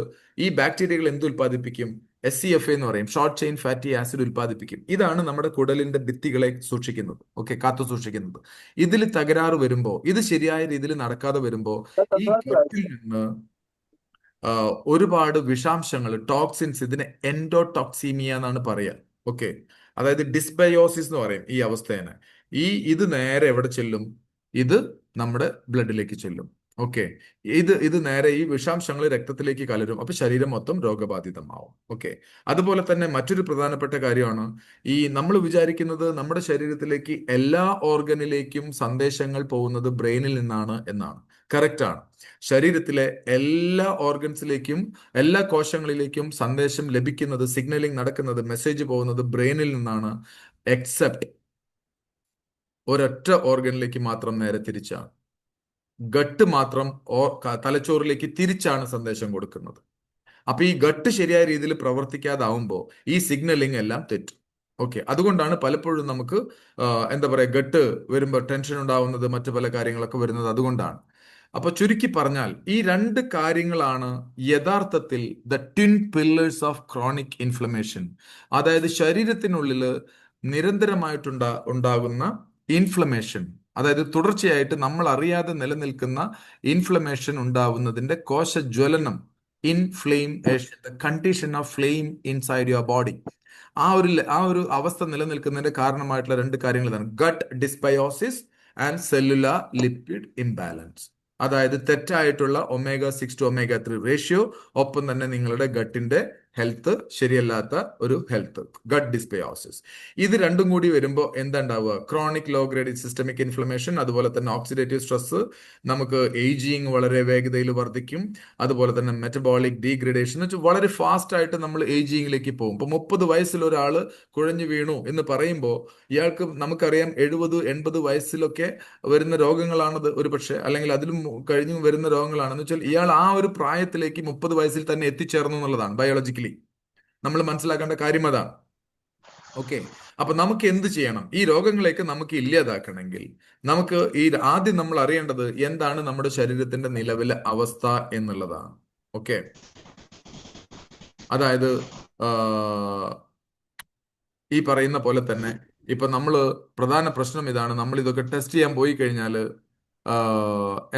ഈ ബാക്ടീരിയകൾ എന്ത് ഉൽപ്പാദിപ്പിക്കും? SCFA എന്ന് പറയും, ഷോർട്ട് ചെയിൻ ഫാറ്റി ആസിഡ് ഉൽപ്പാദിപ്പിക്കും. ഇതാണ് നമ്മുടെ കുടലിന്റെ ഭിത്തികളെ സൂക്ഷിക്കുന്നത്. ഓക്കെ, കാത്തു സൂക്ഷിക്കുന്നത്. ഇതിൽ തകരാറ് വരുമ്പോ, ഇത് ശരിയായ രീതിയിൽ നടക്കാതെ വരുമ്പോ ഈ ഗട്ടിൽ നിന്ന് ഒരുപാട് വിഷാംശങ്ങൾ, ടോക്സിൻസ്, ഇതിനെ എൻഡോടോക്സീമിയ എന്നാണ് പറയുക. ഓക്കെ, അതായത് ഡിസ്ബയോസിസ് എന്ന് പറയും ഈ അവസ്ഥേനെ. ഇത് നേരെ എവിടെ ചെല്ലും? ഇത് നമ്മുടെ ബ്ലഡിലേക്ക് ചെല്ലും. ഓക്കെ, ഇത് നേരെ ഈ വിഷാംശങ്ങൾ രക്തത്തിലേക്ക് കലരും. അപ്പൊ ശരീരം മൊത്തം രോഗബാധിതമാവും. ഓക്കെ, അതുപോലെ തന്നെ മറ്റൊരു പ്രധാനപ്പെട്ട കാര്യമാണ്, നമ്മൾ വിചാരിക്കുന്നത് നമ്മുടെ ശരീരത്തിലേക്ക് എല്ലാ ഓർഗനിലേക്കും സന്ദേശങ്ങൾ പോകുന്നത് ബ്രെയിനിൽ നിന്നാണ് എന്നാണ്. കറക്റ്റ് ആണ്. ശരീരത്തിലെ എല്ലാ ഓർഗൻസിലേക്കും, എല്ലാ കോശങ്ങളിലേക്കും സന്ദേശം ലഭിക്കുന്നത്, സിഗ്നലിംഗ് നടക്കുന്നത്, മെസ്സേജ് പോകുന്നത് ബ്രെയിനിൽ നിന്നാണ്. എക്സെപ്റ്റ് ഒരൊറ്റ ഓർഗനിലേക്ക് മാത്രം നേരെ തിരിച്ചാണ്. ഗട്ട് മാത്രം തലച്ചോറിലേക്ക് തിരിച്ചാണ് സന്ദേശം കൊടുക്കുന്നത്. അപ്പൊ ഈ ഗട്ട് ശരിയായ രീതിയിൽ പ്രവർത്തിക്കാതാവുമ്പോൾ ഈ സിഗ്നലിംഗ് എല്ലാം തെറ്റും. ഓക്കെ, അതുകൊണ്ടാണ് പലപ്പോഴും നമുക്ക് എന്താ പറയാ, ഗട്ട് വരുമ്പോൾ ടെൻഷൻ ഉണ്ടാവുന്നത്, മറ്റു പല കാര്യങ്ങളൊക്കെ വരുന്നത് അതുകൊണ്ടാണ്. അപ്പൊ ചുരുക്കി പറഞ്ഞാൽ ഈ രണ്ട് കാര്യങ്ങളാണ് യഥാർത്ഥത്തിൽ the twin pillars of chronic inflammation. അതായത് ശരീരത്തിനുള്ളിൽ ഉണ്ടാകുന്ന ഇൻഫ്ലമേഷൻ, അതായത് തുടർച്ചയായിട്ട് നമ്മൾ അറിയാതെ നിലനിൽക്കുന്ന ഇൻഫ്ലമേഷൻ ഉണ്ടാവുന്നതിന്റെ കോശജ്വലനം, inflammation, the condition of flame inside your body. ആ ഒരു അവസ്ഥ നിലനിൽക്കുന്നതിന്റെ കാരണമായിട്ടുള്ള രണ്ട് കാര്യങ്ങൾ ഇതാണ്: gut dysbiosis and cellular lipid imbalance. അതായത് തെറ്റായിട്ടുള്ള omega-6 to omega-3 റേഷ്യോ, ഒപ്പം തന്നെ നിങ്ങളുടെ ഗട്ടിന്റെ ഹെൽത്ത്, ശരിയല്ലാത്ത ഒരു ഹെൽത്ത്, ഗട്ട് ഡിസ്ബയോസിസ്. ഇത് രണ്ടും കൂടി വരുമ്പോൾ എന്താ ഉണ്ടാവുക? Chronic low grade systemic inflammation, അതുപോലെ തന്നെ ഓക്സിഡേറ്റീവ് സ്ട്രെസ്, നമുക്ക് ഏജിങ് വളരെ വേഗതയിൽ വർദ്ധിക്കും, അതുപോലെ തന്നെ മെറ്റബോളിക് ഡീഗ്രഡേഷൻ എന്ന് വെച്ചാൽ വളരെ ഫാസ്റ്റ് ആയിട്ട് നമ്മൾ ഏജിങ്ങിലേക്ക് പോകും. ഇപ്പൊ 30 വയസ്സിൽ ഒരാൾ കുഴഞ്ഞു വീണു എന്ന് പറയുമ്പോൾ ഇയാൾക്ക് നമുക്കറിയാം 70-80 വയസ്സിലൊക്കെ വരുന്ന രോഗങ്ങളാണത് ഒരു പക്ഷേ, അല്ലെങ്കിൽ അതിലും കഴിഞ്ഞു വരുന്ന രോഗങ്ങളാണെന്ന് വെച്ചാൽ ഇയാൾ ആ ഒരു പ്രായത്തിലേക്ക് 30 വയസ്സിൽ തന്നെ എത്തിച്ചേർന്നു എന്നുള്ളതാണ് ബയോളജിക്കലി നമ്മൾ മനസ്സിലാക്കേണ്ട കാര്യം അതാണ്. ഓക്കെ, അപ്പൊ നമുക്ക് എന്ത് ചെയ്യണം? ഈ രോഗങ്ങളെയൊക്കെ നമുക്ക് ഇല്ലാതാക്കണമെങ്കിൽ നമുക്ക് ആദ്യം നമ്മൾ അറിയേണ്ടത് എന്താണ് നമ്മുടെ ശരീരത്തിന്റെ നിലവിലെ അവസ്ഥ എന്നുള്ളതാണ്. ഓക്കെ, അതായത് ആ, ഈ പറയുന്ന പോലെ തന്നെ ഇപ്പൊ നമ്മള് പ്രധാന പ്രശ്നം ഇതാണ്, നമ്മൾ ഇതൊക്കെ ടെസ്റ്റ് ചെയ്യാൻ പോയി കഴിഞ്ഞാൽ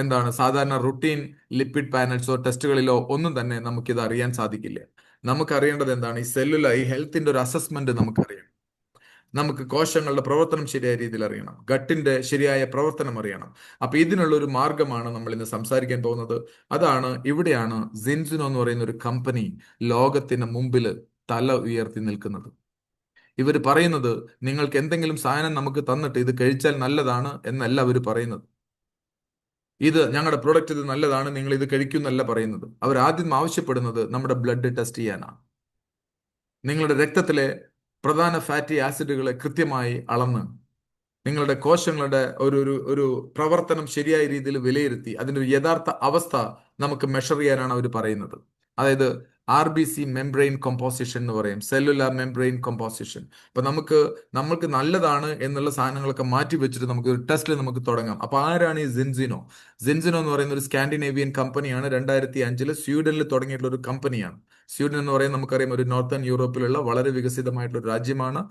എന്താണ് സാധാരണ റുട്ടീൻ ലിപ്പിഡ് പാനൽസോ ടെസ്റ്റുകളിലോ ഒന്നും തന്നെ നമുക്കിത് അറിയാൻ സാധിക്കില്ല. നമുക്കറിയേണ്ടത് എന്താണ്? ഈ സെല്ലുലാർ ഈ ഹെൽത്തിന്റെ ഒരു അസസ്മെന്റ് നമുക്കറിയാം. നമുക്ക് കോശങ്ങളുടെ പ്രവർത്തനം ശരിയായ രീതിയിൽ അറിയണം, ഗട്ടിന്റെ ശരിയായ പ്രവർത്തനം അറിയണം. അപ്പൊ ഇതിനുള്ള ഒരു മാർഗമാണ് നമ്മൾ ഇന്ന് സംസാരിക്കാൻ പോകുന്നത്. അതാണ് ഇവിടെയാണ് സിൻസിനോ എന്ന് പറയുന്ന ഒരു കമ്പനി ലോകത്തിന് മുമ്പിൽ തല ഉയർത്തി നിൽക്കുന്നത്. ഇവർ പറയുന്നത് നിങ്ങൾക്ക് എന്തെങ്കിലും സാധനം നമുക്ക് തന്നിട്ട് ഇത് കഴിച്ചാൽ നല്ലതാണ് എന്നല്ല അവർ പറയുന്നത്. ഇത് ഞങ്ങളുടെ പ്രൊഡക്റ്റ്, ഇത് നല്ലതാണ്, നിങ്ങൾ ഇത് കഴിക്കുന്നല്ല പറയുന്നത്. അവർ ആദ്യം ആവശ്യപ്പെടുന്നത് നമ്മുടെ ബ്ലഡ് ടെസ്റ്റ് ചെയ്യാനാണ്. നിങ്ങളുടെ രക്തത്തിലെ പ്രധാന ഫാറ്റി ആസിഡുകളെ കൃത്യമായി അളന്ന് നിങ്ങളുടെ കോശങ്ങളുടെ ഒരു ഒരു ഒരു പ്രവർത്തനം ശരിയായ രീതിയിൽ വിലയിരുത്തി അതിൻ്റെ ഒരു യഥാർത്ഥ അവസ്ഥ നമുക്ക് മെഷർ ചെയ്യാനാണ് അവർ പറയുന്നത്. അതായത് RBC മെംബ്രെയിൻ കോമ്പോസിഷൻ എന്ന് പറയും, സെല്ലുലാർ മെംബ്രെയിൻ കോമ്പോസിഷൻ. അപ്പൊ നമ്മൾക്ക് നല്ലതാണ് എന്നുള്ള സാധനങ്ങളൊക്കെ മാറ്റി വെച്ചിട്ട് നമുക്ക് ഒരു ടെസ്റ്റിൽ നമുക്ക് തുടങ്ങാം. അപ്പൊ ആരാണ് ഈ സിൻസിനോ? സിൻസിനോ എന്ന് പറയുന്ന ഒരു സ്കാൻഡിനേവിയൻ കമ്പനിയാണ്. 2005 സ്വീഡനിൽ തുടങ്ങിയിട്ടുള്ള ഒരു കമ്പനിയാണ്. സ്വീഡൻ എന്ന് പറയുന്നത് നമുക്കറിയാം ഒരു നോർത്തേൺ യൂറോപ്പിലുള്ള വളരെ വികസിതമായിട്ടുള്ള ഒരു രാജ്യമാണ്.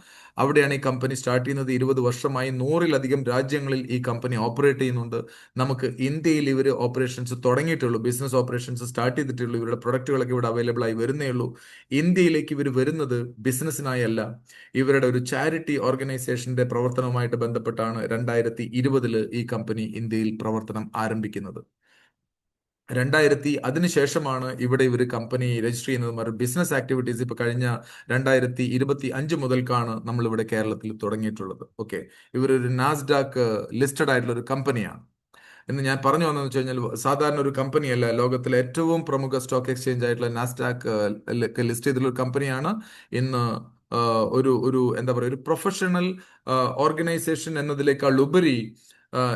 അവിടെയാണ് ഈ കമ്പനി സ്റ്റാർട്ട് ചെയ്യുന്നത്. 20 വർഷമായി 100-ലധികം രാജ്യങ്ങളിൽ ഈ കമ്പനി ഓപ്പറേറ്റ് ചെയ്യുന്നുണ്ട്. നമുക്ക് ഇന്ത്യയിൽ ഇവർ ഓപ്പറേഷൻസ് തുടങ്ങിയിട്ടുള്ളൂ, ബിസിനസ് ഓപ്പറേഷൻസ് സ്റ്റാർട്ട് ചെയ്തിട്ടുള്ളൂ. ഇവരുടെ പ്രൊഡക്റ്റുകളൊക്കെ ഇവിടെ അവൈലബിൾ ആയി വരുന്നേ ഉള്ളൂ. ഇന്ത്യയിലേക്ക് ഇവർ വരുന്നത് ബിസിനസ്സിനായി അല്ല, ഇവരുടെ ഒരു ചാരിറ്റി ഓർഗനൈസേഷന്റെ പ്രവർത്തനവുമായിട്ട് ബന്ധപ്പെട്ടാണ് 2020 ഈ കമ്പനി ഇന്ത്യയിൽ പ്രവർത്തനം ആരംഭിക്കുന്നത്. അതിനുശേഷമാണ് ഇവിടെ ഇവർ കമ്പനി രജിസ്റ്റർ ചെയ്യുന്നത്. ബിസിനസ് ആക്ടിവിറ്റീസ് ഇപ്പൊ കഴിഞ്ഞ 2025 മുതൽക്കാണ് നമ്മൾ ഇവിടെ കേരളത്തിൽ തുടങ്ങിയിട്ടുള്ളത്. ഓക്കെ, ഇവരൊരു നാസ്ഡാക്ക് ലിസ്റ്റഡ് ആയിട്ടുള്ള ഒരു കമ്പനിയാണ്. എന്ന് ഞാൻ പറഞ്ഞു വന്നതെന്ന് വെച്ച് കഴിഞ്ഞാൽ സാധാരണ ഒരു കമ്പനിയല്ല, ലോകത്തിലെ ഏറ്റവും പ്രമുഖ സ്റ്റോക്ക് എക്സ്ചേഞ്ച് ആയിട്ടുള്ള നാസ്ഡാക്ക് ലിസ്റ്റ് ചെയ്തിട്ടുള്ള ഒരു കമ്പനിയാണ്. ഇന്ന് ഒരു ഒരു എന്താ പറയുക, ഒരു പ്രൊഫഷണൽ ഓർഗനൈസേഷൻ എന്നതിനേക്കാൾ ഉപരി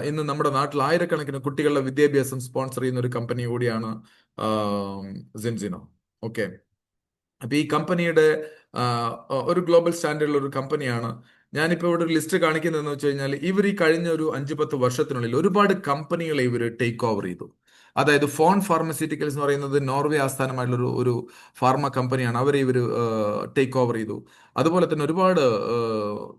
ഇന്ന് നമ്മുടെ നാട്ടിൽ ആയിരക്കണക്കിന് കുട്ടികളുടെ വിദ്യാഭ്യാസം സ്പോൺസർ ചെയ്യുന്ന ഒരു കമ്പനി കൂടിയാണ് സിൻസിനോ. ഓക്കെ, അപ്പൊ ഈ കമ്പനിയുടെ ആ, ഒരു ഗ്ലോബൽ സ്റ്റാൻഡേർഡിലുള്ള ഒരു കമ്പനിയാണ്. ഞാനിപ്പോൾ ഇവിടെ ഒരു ലിസ്റ്റ് കാണിക്കുന്നതെന്ന് വെച്ച് കഴിഞ്ഞാൽ ഇവർ ഈ കഴിഞ്ഞ ഒരു 5-10 വർഷത്തിനുള്ളിൽ ഒരുപാട് കമ്പനികളെ ഇവർ ടേക്ക് ഓവർ ചെയ്തു. അതായത് ഫോൺ ഫാർമസ്യൂട്ടിക്കൽസ് എന്ന് പറയുന്നത് നോർവേ ആസ്ഥാനമായിട്ടുള്ള ഒരു ഫാർമ കമ്പനിയാണ്. അവരെ ഇവർ ടേക്ക് ഓവർ ചെയ്തു. അതുപോലെ തന്നെ ഒരുപാട്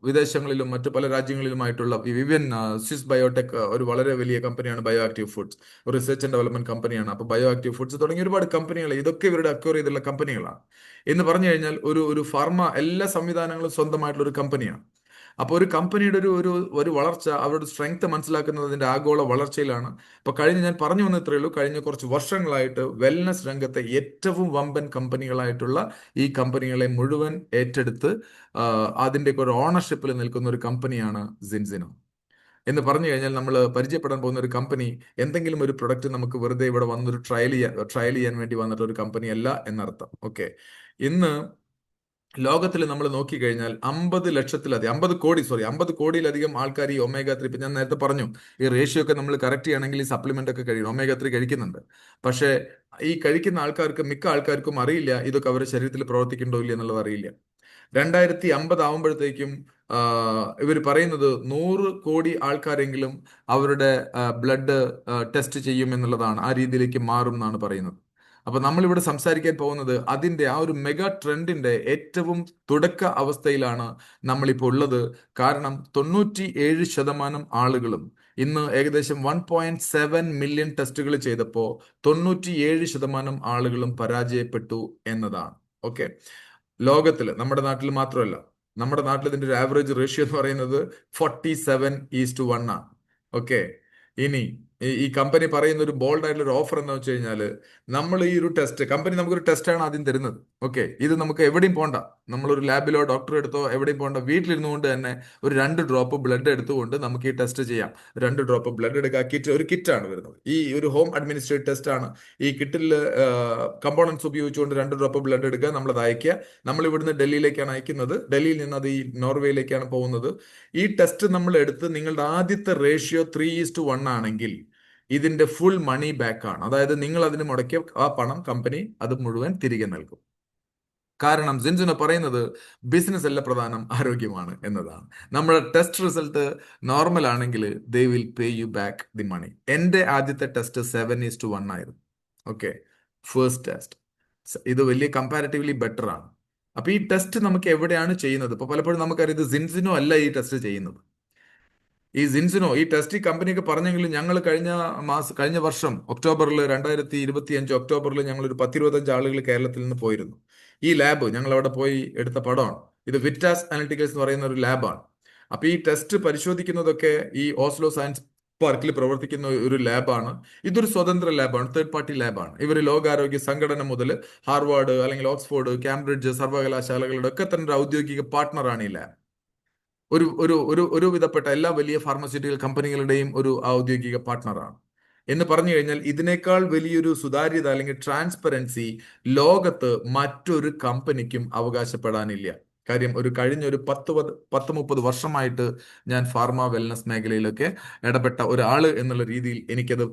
വിദേശങ്ങളിലും മറ്റു പല രാജ്യങ്ങളിലുമായിട്ടുള്ള വിവിയൻ സ്വിസ് ബയോടെക് ഒരു വളരെ വലിയ കമ്പനിയാണ്. ബയോ ആക്റ്റീവ് ഫുഡ്സ് ഒരു റിസർച്ച് ആൻഡ് ഡെവലപ്മെന്റ് കമ്പനിയാണ്. അപ്പോൾ ബയോ ആക്റ്റീവ് ഫുഡ്സ് തുടങ്ങിയ ഒരുപാട് കമ്പനികൾ, ഇതൊക്കെ ഇവരുടെ അക്വയർ ചെയ്തുള്ള കമ്പനികളാണ്. എന്ന് പറഞ്ഞു കഴിഞ്ഞാൽ ഒരു ഒരു ഫാർമ എല്ലാ സംവിധാനങ്ങളും സ്വന്തമായിട്ടുള്ള ഒരു കമ്പനിയാണ്. അപ്പോൾ ഒരു കമ്പനിയുടെ ഒരു ഒരു ഒരു വളർച്ച, അവരുടെ സ്ട്രെങ്ത് മനസ്സിലാക്കുന്നതിന്റെ ആഗോള വളർച്ചയിലാണ്. അപ്പൊ ഞാൻ പറഞ്ഞു വന്ന ഇത്രയേ ഉള്ളൂ. കഴിഞ്ഞ കുറച്ച് വർഷങ്ങളായിട്ട് വെൽനസ് രംഗത്തെ ഏറ്റവും വമ്പൻ കമ്പനികളായിട്ടുള്ള ഈ കമ്പനികളെ മുഴുവൻ ഏറ്റെടുത്ത് അതിൻ്റെയൊക്കെ ഒരു ഓണർഷിപ്പിൽ നിൽക്കുന്ന ഒരു കമ്പനിയാണ് സിൻസിനോ. എന്ന് പറഞ്ഞു കഴിഞ്ഞാൽ നമ്മൾ പരിചയപ്പെടാൻ പോകുന്ന ഒരു കമ്പനി എന്തെങ്കിലും ഒരു പ്രൊഡക്റ്റ് നമുക്ക് വെറുതെ ഇവിടെ വന്നൊരു ട്രയൽ ചെയ്യാൻ വേണ്ടി വന്നിട്ട് ഒരു കമ്പനി അല്ല എന്നർത്ഥം. ഓക്കെ, ഇന്ന് ലോകത്തിൽ നമ്മൾ നോക്കിക്കഴിഞ്ഞാൽ 50 കോടിയിലധികം ആൾക്കാർ ഈ ഒമേഗ 3, ഇപ്പം ഞാൻ നേരത്തെ പറഞ്ഞു ഈ റേഷ്യോ ഒക്കെ നമ്മൾ കറക്റ്റ് ചെയ്യണമെങ്കിൽ ഈ സപ്ലിമെന്റ് ഒക്കെ കഴിയണം. ഒമേഗ 3 കഴിക്കുന്നുണ്ട്. പക്ഷേ ഈ കഴിക്കുന്ന ആൾക്കാർക്ക്, മിക്ക ആൾക്കാർക്കും അറിയില്ല ഇതൊക്കെ അവരുടെ ശരീരത്തിൽ പ്രവർത്തിക്കണ്ടോ ഇല്ല എന്നുള്ളത് അറിയില്ല. 2050 ആവുമ്പോഴത്തേക്കും ഇവർ പറയുന്നത് 100 കോടി ആൾക്കാരെങ്കിലും അവരുടെ ബ്ലഡ് ടെസ്റ്റ് ചെയ്യും എന്നുള്ളതാണ്. ആ രീതിയിലേക്ക് മാറും എന്നാണ് പറയുന്നത്. അപ്പൊ നമ്മളിവിടെ സംസാരിക്കാൻ പോകുന്നത് അതിന്റെ ആ ഒരു മെഗാ ട്രെൻഡിന്റെ ഏറ്റവും തുടക്ക അവസ്ഥയിലാണ് നമ്മളിപ്പോൾ ഉള്ളത്. കാരണം 97% ആളുകളും ഇന്ന് ഏകദേശം 1.7 മില്യൺ ടെസ്റ്റുകൾ ചെയ്തപ്പോൾ 97% ആളുകളും പരാജയപ്പെട്ടു എന്നതാണ്. ഓക്കെ, ലോകത്തിൽ നമ്മുടെ നാട്ടിൽ മാത്രമല്ല, നമ്മുടെ നാട്ടിൽ ഇതിന്റെ ഒരു ആവറേജ് റേഷ്യോ എന്ന് പറയുന്നത് 47:1 ആണ്. ഓക്കെ, ഇനി ഈ കമ്പനി പറയുന്ന ഒരു ബോൾഡ് ആയിട്ടുള്ള ഒരു ഓഫർ എന്ന് വെച്ച് കഴിഞ്ഞാൽ, നമ്മൾ ഈ ഒരു ടെസ്റ്റ് കമ്പനി നമുക്കൊരു ടെസ്റ്റാണ് ആദ്യം തരുന്നത്. ഓക്കെ, ഇത് നമുക്ക് എവിടെയും പോണ്ട, നമ്മളൊരു ലാബിലോ ഡോക്ടറെ അടുത്തോ എവിടെയും പോണ്ട, വീട്ടിലിരുന്നു കൊണ്ട് തന്നെ ഒരു 2 ഡ്രോപ്പ് ബ്ലഡ് എടുത്തുകൊണ്ട് നമുക്ക് ഈ ടെസ്റ്റ് ചെയ്യാം. 2 ഡ്രോപ്പ് ബ്ലഡ് എടുക്കുക, കിറ്റ്, ഒരു കിറ്റാണ് വരുന്നത്, ഈ ഒരു ഹോം അഡ്മിനിസ്ട്രേറ്റ് ടെസ്റ്റ് ആണ്. ഈ കിറ്റിൽ കമ്പോണൻസ് ഉപയോഗിച്ചുകൊണ്ട് 2 ഡ്രോപ്പ് ബ്ലഡ് എടുക്കുക, നമ്മളത് അയക്കുക. നമ്മൾ ഇവിടുന്ന് ഡൽഹിയിലേക്കാണ് അയക്കുന്നത്, ഡൽഹിയിൽ നിന്ന് അത് ഈ നോർവേയിലേക്കാണ് പോകുന്നത്. ഈ ടെസ്റ്റ് നമ്മൾ എടുത്ത് നിങ്ങളുടെ ആദ്യത്തെ റേഷ്യോ 3:1 ആണെങ്കിൽ ഇതിന്റെ ഫുൾ മണി ബാക്ക് ആണ്. അതായത് നിങ്ങൾ അതിന് മുടക്കിയ ആ പണം കമ്പനി അത് മുഴുവൻ തിരികെ നൽകും. കാരണം ജിൻജുന പറയുന്നത് ബിസിനസ് അല്ല പ്രധാനം, ആരോഗ്യമാണ് എന്നതാണ്. നമ്മുടെ ടെസ്റ്റ് റിസൾട്ട് നോർമൽ ആണെങ്കിൽ they will pay you back the money. എൻ്റെ ആദ്യത്തെ ടെസ്റ്റ് 7:1 ആയിരുന്നു. Okay, first test. ഇത് വലിയ കമ്പാരിറ്റീവ്ലി ബെറ്റർ ആണ്. അപ്പൊ ഈ ടെസ്റ്റ് നമുക്ക് എവിടെയാണ് ചെയ്യുന്നത്? ഇപ്പൊ പലപ്പോഴും നമുക്കറിയാം ഇത് ജിൻസിനോ അല്ല ഈ ടെസ്റ്റ് ചെയ്യുന്നത്. ഈ ജിൻസിനോ ഈ ടെസ്റ്റ് ഈ കമ്പനിയൊക്കെ പറഞ്ഞെങ്കിലും ഞങ്ങൾ കഴിഞ്ഞ വർഷം ഒക്ടോബറിൽ 2025 ഒക്ടോബറിൽ ഞങ്ങൾ ഒരു 10-25 ആളുകൾ കേരളത്തിൽ നിന്ന് പോയിരുന്നു. ഈ ലാബ് ഞങ്ങൾ അവിടെ പോയി എടുത്ത പടമാണ്. ഇത് വിറ്റാസ് അനലിറ്റിക്കൽസ് എന്ന് പറയുന്ന ഒരു ലാബാണ്. അപ്പൊ ഈ ടെസ്റ്റ് പരിശോധിക്കുന്നതൊക്കെ ഈ ഓസ്ലോ സയൻസ് പാർക്കിൽ പ്രവർത്തിക്കുന്ന ഒരു ലാബാണ്. ഇതൊരു സ്വതന്ത്ര ലാബാണ്, തേർഡ് പാർട്ടി ലാബാണ്. ഇവർ ലോകാരോഗ്യ സംഘടന മുതൽ ഹാർവാർഡ് അല്ലെങ്കിൽ ഓക്സ്ഫോർഡ്, കാംബ്രിഡ്ജ് സർവകലാശാലകളുടെ ഒക്കെ തന്നെ ഒരു ഔദ്യോഗിക പാർട്ട്ണറാണ് ഈ ലാബ്. ഒരു വിധപ്പെട്ട എല്ലാ വലിയ ഫാർമസ്യൂട്ടിക്കൽ കമ്പനികളുടെയും ഒരു ഔദ്യോഗിക പാർട്ട്ണറാണ്. എന്ന് പറഞ്ഞു കഴിഞ്ഞാൽ ഇതിനേക്കാൾ വലിയൊരു സുതാര്യത അല്ലെങ്കിൽ ട്രാൻസ്പെറൻസി ലോകത്ത് മറ്റൊരു കമ്പനിക്കും അവകാശപ്പെടാനില്ല. കാര്യം കഴിഞ്ഞ ഒരു 10-30 വർഷമായിട്ട് ഞാൻ ഫാർമ വെൽനസ് മേഖലയിലൊക്കെ ഇടപെട്ട ഒരാള് എന്നുള്ള രീതിയിൽ എനിക്കത്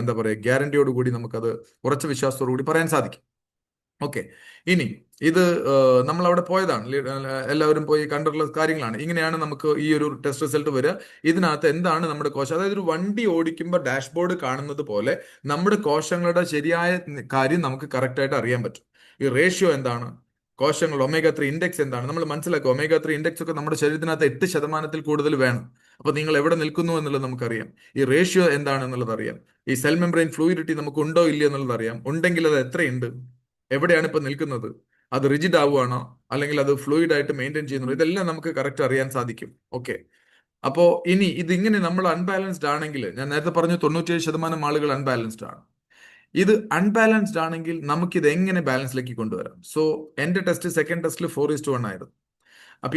എന്താ പറയുക, ഗ്യാരണ്ടിയോടുകൂടി നമുക്കത് ഉറച്ച വിശ്വാസത്തോടു കൂടി പറയാൻ സാധിക്കും. ഓക്കെ, ഇനി ഇത് നമ്മൾ അവിടെ പോയതാണ്, എല്ലാവരും പോയി കണ്ടിട്ടുള്ള കാര്യങ്ങളാണ്. ഇങ്ങനെയാണ് നമുക്ക് ഈ ഒരു ടെസ്റ്റ് റിസൾട്ട് വരിക. ഇതിനകത്ത് എന്താണ് നമ്മുടെ കോശം, അതായത് ഒരു വണ്ടി ഓടിക്കുമ്പോൾ ഡാഷ്ബോർഡ് കാണുന്നത് പോലെ നമ്മുടെ കോശങ്ങളുടെ ശരിയായ കാര്യം നമുക്ക് കറക്റ്റായിട്ട് അറിയാൻ പറ്റും. ഈ റേഷ്യോ എന്താണ്, കോശങ്ങൾ ഒമേഗ 3 ഇൻഡെക്സ് എന്താണ്, നമ്മൾ മനസ്സിലാക്കുക. ഒമേഗ 3 ഇൻഡെക്സ് ഒക്കെ നമ്മുടെ ശരീരത്തിനകത്ത് 8% കൂടുതൽ വേണം. അപ്പൊ നിങ്ങൾ എവിടെ നിൽക്കുന്നു എന്നുള്ളത് നമുക്കറിയാം. ഈ റേഷ്യോ എന്താണെന്നുള്ളത് അറിയാം. ഈ സെൽ മെംബ്രെയിൻ ഫ്ലൂയിഡിറ്റി നമുക്ക് ഉണ്ടോ ഇല്ലയോ എന്നുള്ളത് അറിയാം. ഉണ്ടെങ്കിൽ അത് എത്രയുണ്ട്, എവിടെയാണ് ഇപ്പൊ നിൽക്കുന്നത്, അത് റിജിഡ് ആവുകയാണോ അല്ലെങ്കിൽ അത് ഫ്ലൂയിഡ് ആയിട്ട് മെയിൻറ്റെയിൻ ചെയ്യുന്നുണ്ടോ, ഇതെല്ലാം നമുക്ക് കറക്റ്റ് അറിയാൻ സാധിക്കും. ഓക്കെ, അപ്പോ ഇനി ഇതിങ്ങനെ നമ്മൾ അൺബാലൻസ്ഡ് ആണെങ്കിൽ, ഞാൻ നേരത്തെ പറഞ്ഞു 97% ആളുകൾ അൺബാലൻസ്ഡ് ആണ്. ഇത് അൺബാലൻസ്ഡ് ആണെങ്കിൽ നമുക്കിത് എങ്ങനെ ബാലൻസിലേക്ക് കൊണ്ടുവരാം? സോ എന്റെ ടെസ്റ്റ് സെക്കൻഡ് ടെസ്റ്റിൽ 4:1 ആയിരുന്നു. അപ്പൊ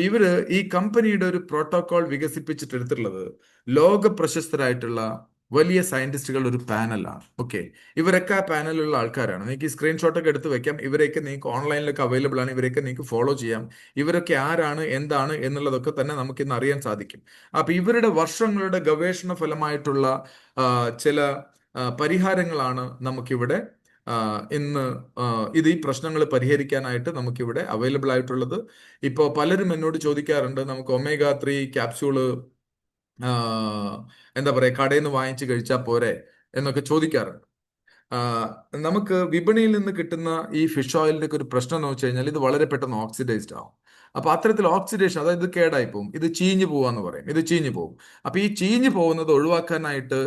ഈ കമ്പനിയുടെ ഒരു പ്രോട്ടോകോൾ വികസിപ്പിച്ചിട്ടെടുത്തിട്ടുള്ളത് ലോക പ്രശസ്തരായിട്ടുള്ള വലിയ സയന്റിസ്റ്റുകളുടെ ഒരു പാനലാണ്. ഓക്കെ, ഇവരൊക്കെ ആ പാനലിലുള്ള ആൾക്കാരാണ്. നിങ്ങൾക്ക് ഈ സ്ക്രീൻഷോട്ടൊക്കെ എടുത്ത് വെക്കാം. ഇവരെയൊക്കെ നിങ്ങൾക്ക് ഓൺലൈനിലൊക്കെ അവൈലബിൾ ആണ്. ഇവരെയൊക്കെ നിങ്ങൾക്ക് ഫോളോ ചെയ്യാം. ഇവരൊക്കെ ആരാണ്, എന്താണ് എന്നുള്ളതൊക്കെ തന്നെ നമുക്ക് ഇന്ന് അറിയാൻ സാധിക്കും. അപ്പൊ ഇവരുടെ വർഷങ്ങളുടെ ഗവേഷണ ഫലമായിട്ടുള്ള ചില പരിഹാരങ്ങളാണ് നമുക്കിവിടെ ഇന്ന് ഈ പ്രശ്നങ്ങൾ പരിഹരിക്കാനായിട്ട് നമുക്കിവിടെ അവൈലബിൾ ആയിട്ടുള്ളത്. ഇപ്പോൾ പലരും എന്നോട് ചോദിക്കാറുണ്ട്, നമുക്ക് ഒമേഗ 3 ക്യാപ്സ്യൂള് എന്താ പറയുക കടയിൽ നിന്ന് വാങ്ങിച്ച് കഴിച്ചാൽ പോരെ എന്നൊക്കെ ചോദിക്കാറുണ്ട്. നമുക്ക് വിപണിയിൽ നിന്ന് കിട്ടുന്ന ഈ ഫിഷ് ഓയിലിന്റെ ഒക്കെ ഒരു പ്രശ്നം എന്ന് വെച്ച് കഴിഞ്ഞാൽ ഇത് വളരെ പെട്ടെന്ന് ഓക്സിഡൈസ്ഡ് ആവും. അപ്പൊ അത്തരത്തിൽ ഓക്സിഡേഷൻ, അതായത് ഇത് കേടായി പോകും, ഇത് ചീഞ്ഞു പോവാന്ന് പറയും, ഇത് ചീഞ്ഞു പോകും. അപ്പൊ ഈ ചീഞ്ഞു പോകുന്നത് ഒഴിവാക്കാനായിട്ട്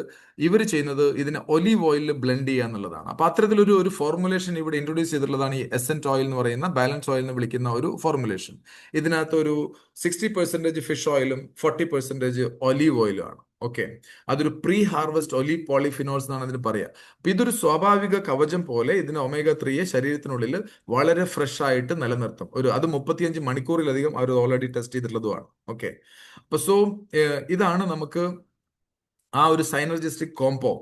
ഇവർ ചെയ്യുന്നത് ഇതിനെ ഒലീവ് ഓയിലിൽ ബ്ലെൻഡ് ചെയ്യുക എന്നുള്ളതാണ്. അപ്പൊ അത്തരത്തിലൊരു ഫോർമുലേഷൻ ഇവിടെ ഇൻട്രൊഡ്യൂസ് ചെയ്തിട്ടുള്ളതാണ് ഈ എസെന്റ് ഓയിൽ എന്ന് പറയുന്ന, ബാലൻസ് ഓയിൽ എന്ന് വിളിക്കുന്ന ഒരു ഫോർമുലേഷൻ. ഇതിനകത്ത് ഒരു 60% ഫിഷ് ഓയിലും 40% ഒലീവ് ഓയിലും ആണ്. ഓക്കെ, അതൊരു പ്രീ ഹാർവസ്റ്റ് ഒലീവ് പോളിഫിനോൾസ് എന്നാണ് അതിന് പറയുക. അപ്പൊ ഇതൊരു സ്വാഭാവിക കവചം പോലെ ഇതിന് ഒമേഗ 3 ശരീരത്തിനുള്ളിൽ വളരെ ഫ്രഷ് ആയിട്ട് നിലനിർത്തും. അത് 35 മണിക്കൂറിലധികം അവർ ഓൾറെഡി ടെസ്റ്റ് ചെയ്തിട്ടുള്ളതുമാണ്. ഓക്കെ, അപ്പൊ ഇതാണ് നമുക്ക് ആ ഒരു സൈനർജിസ്റ്റിക് കോംബോ,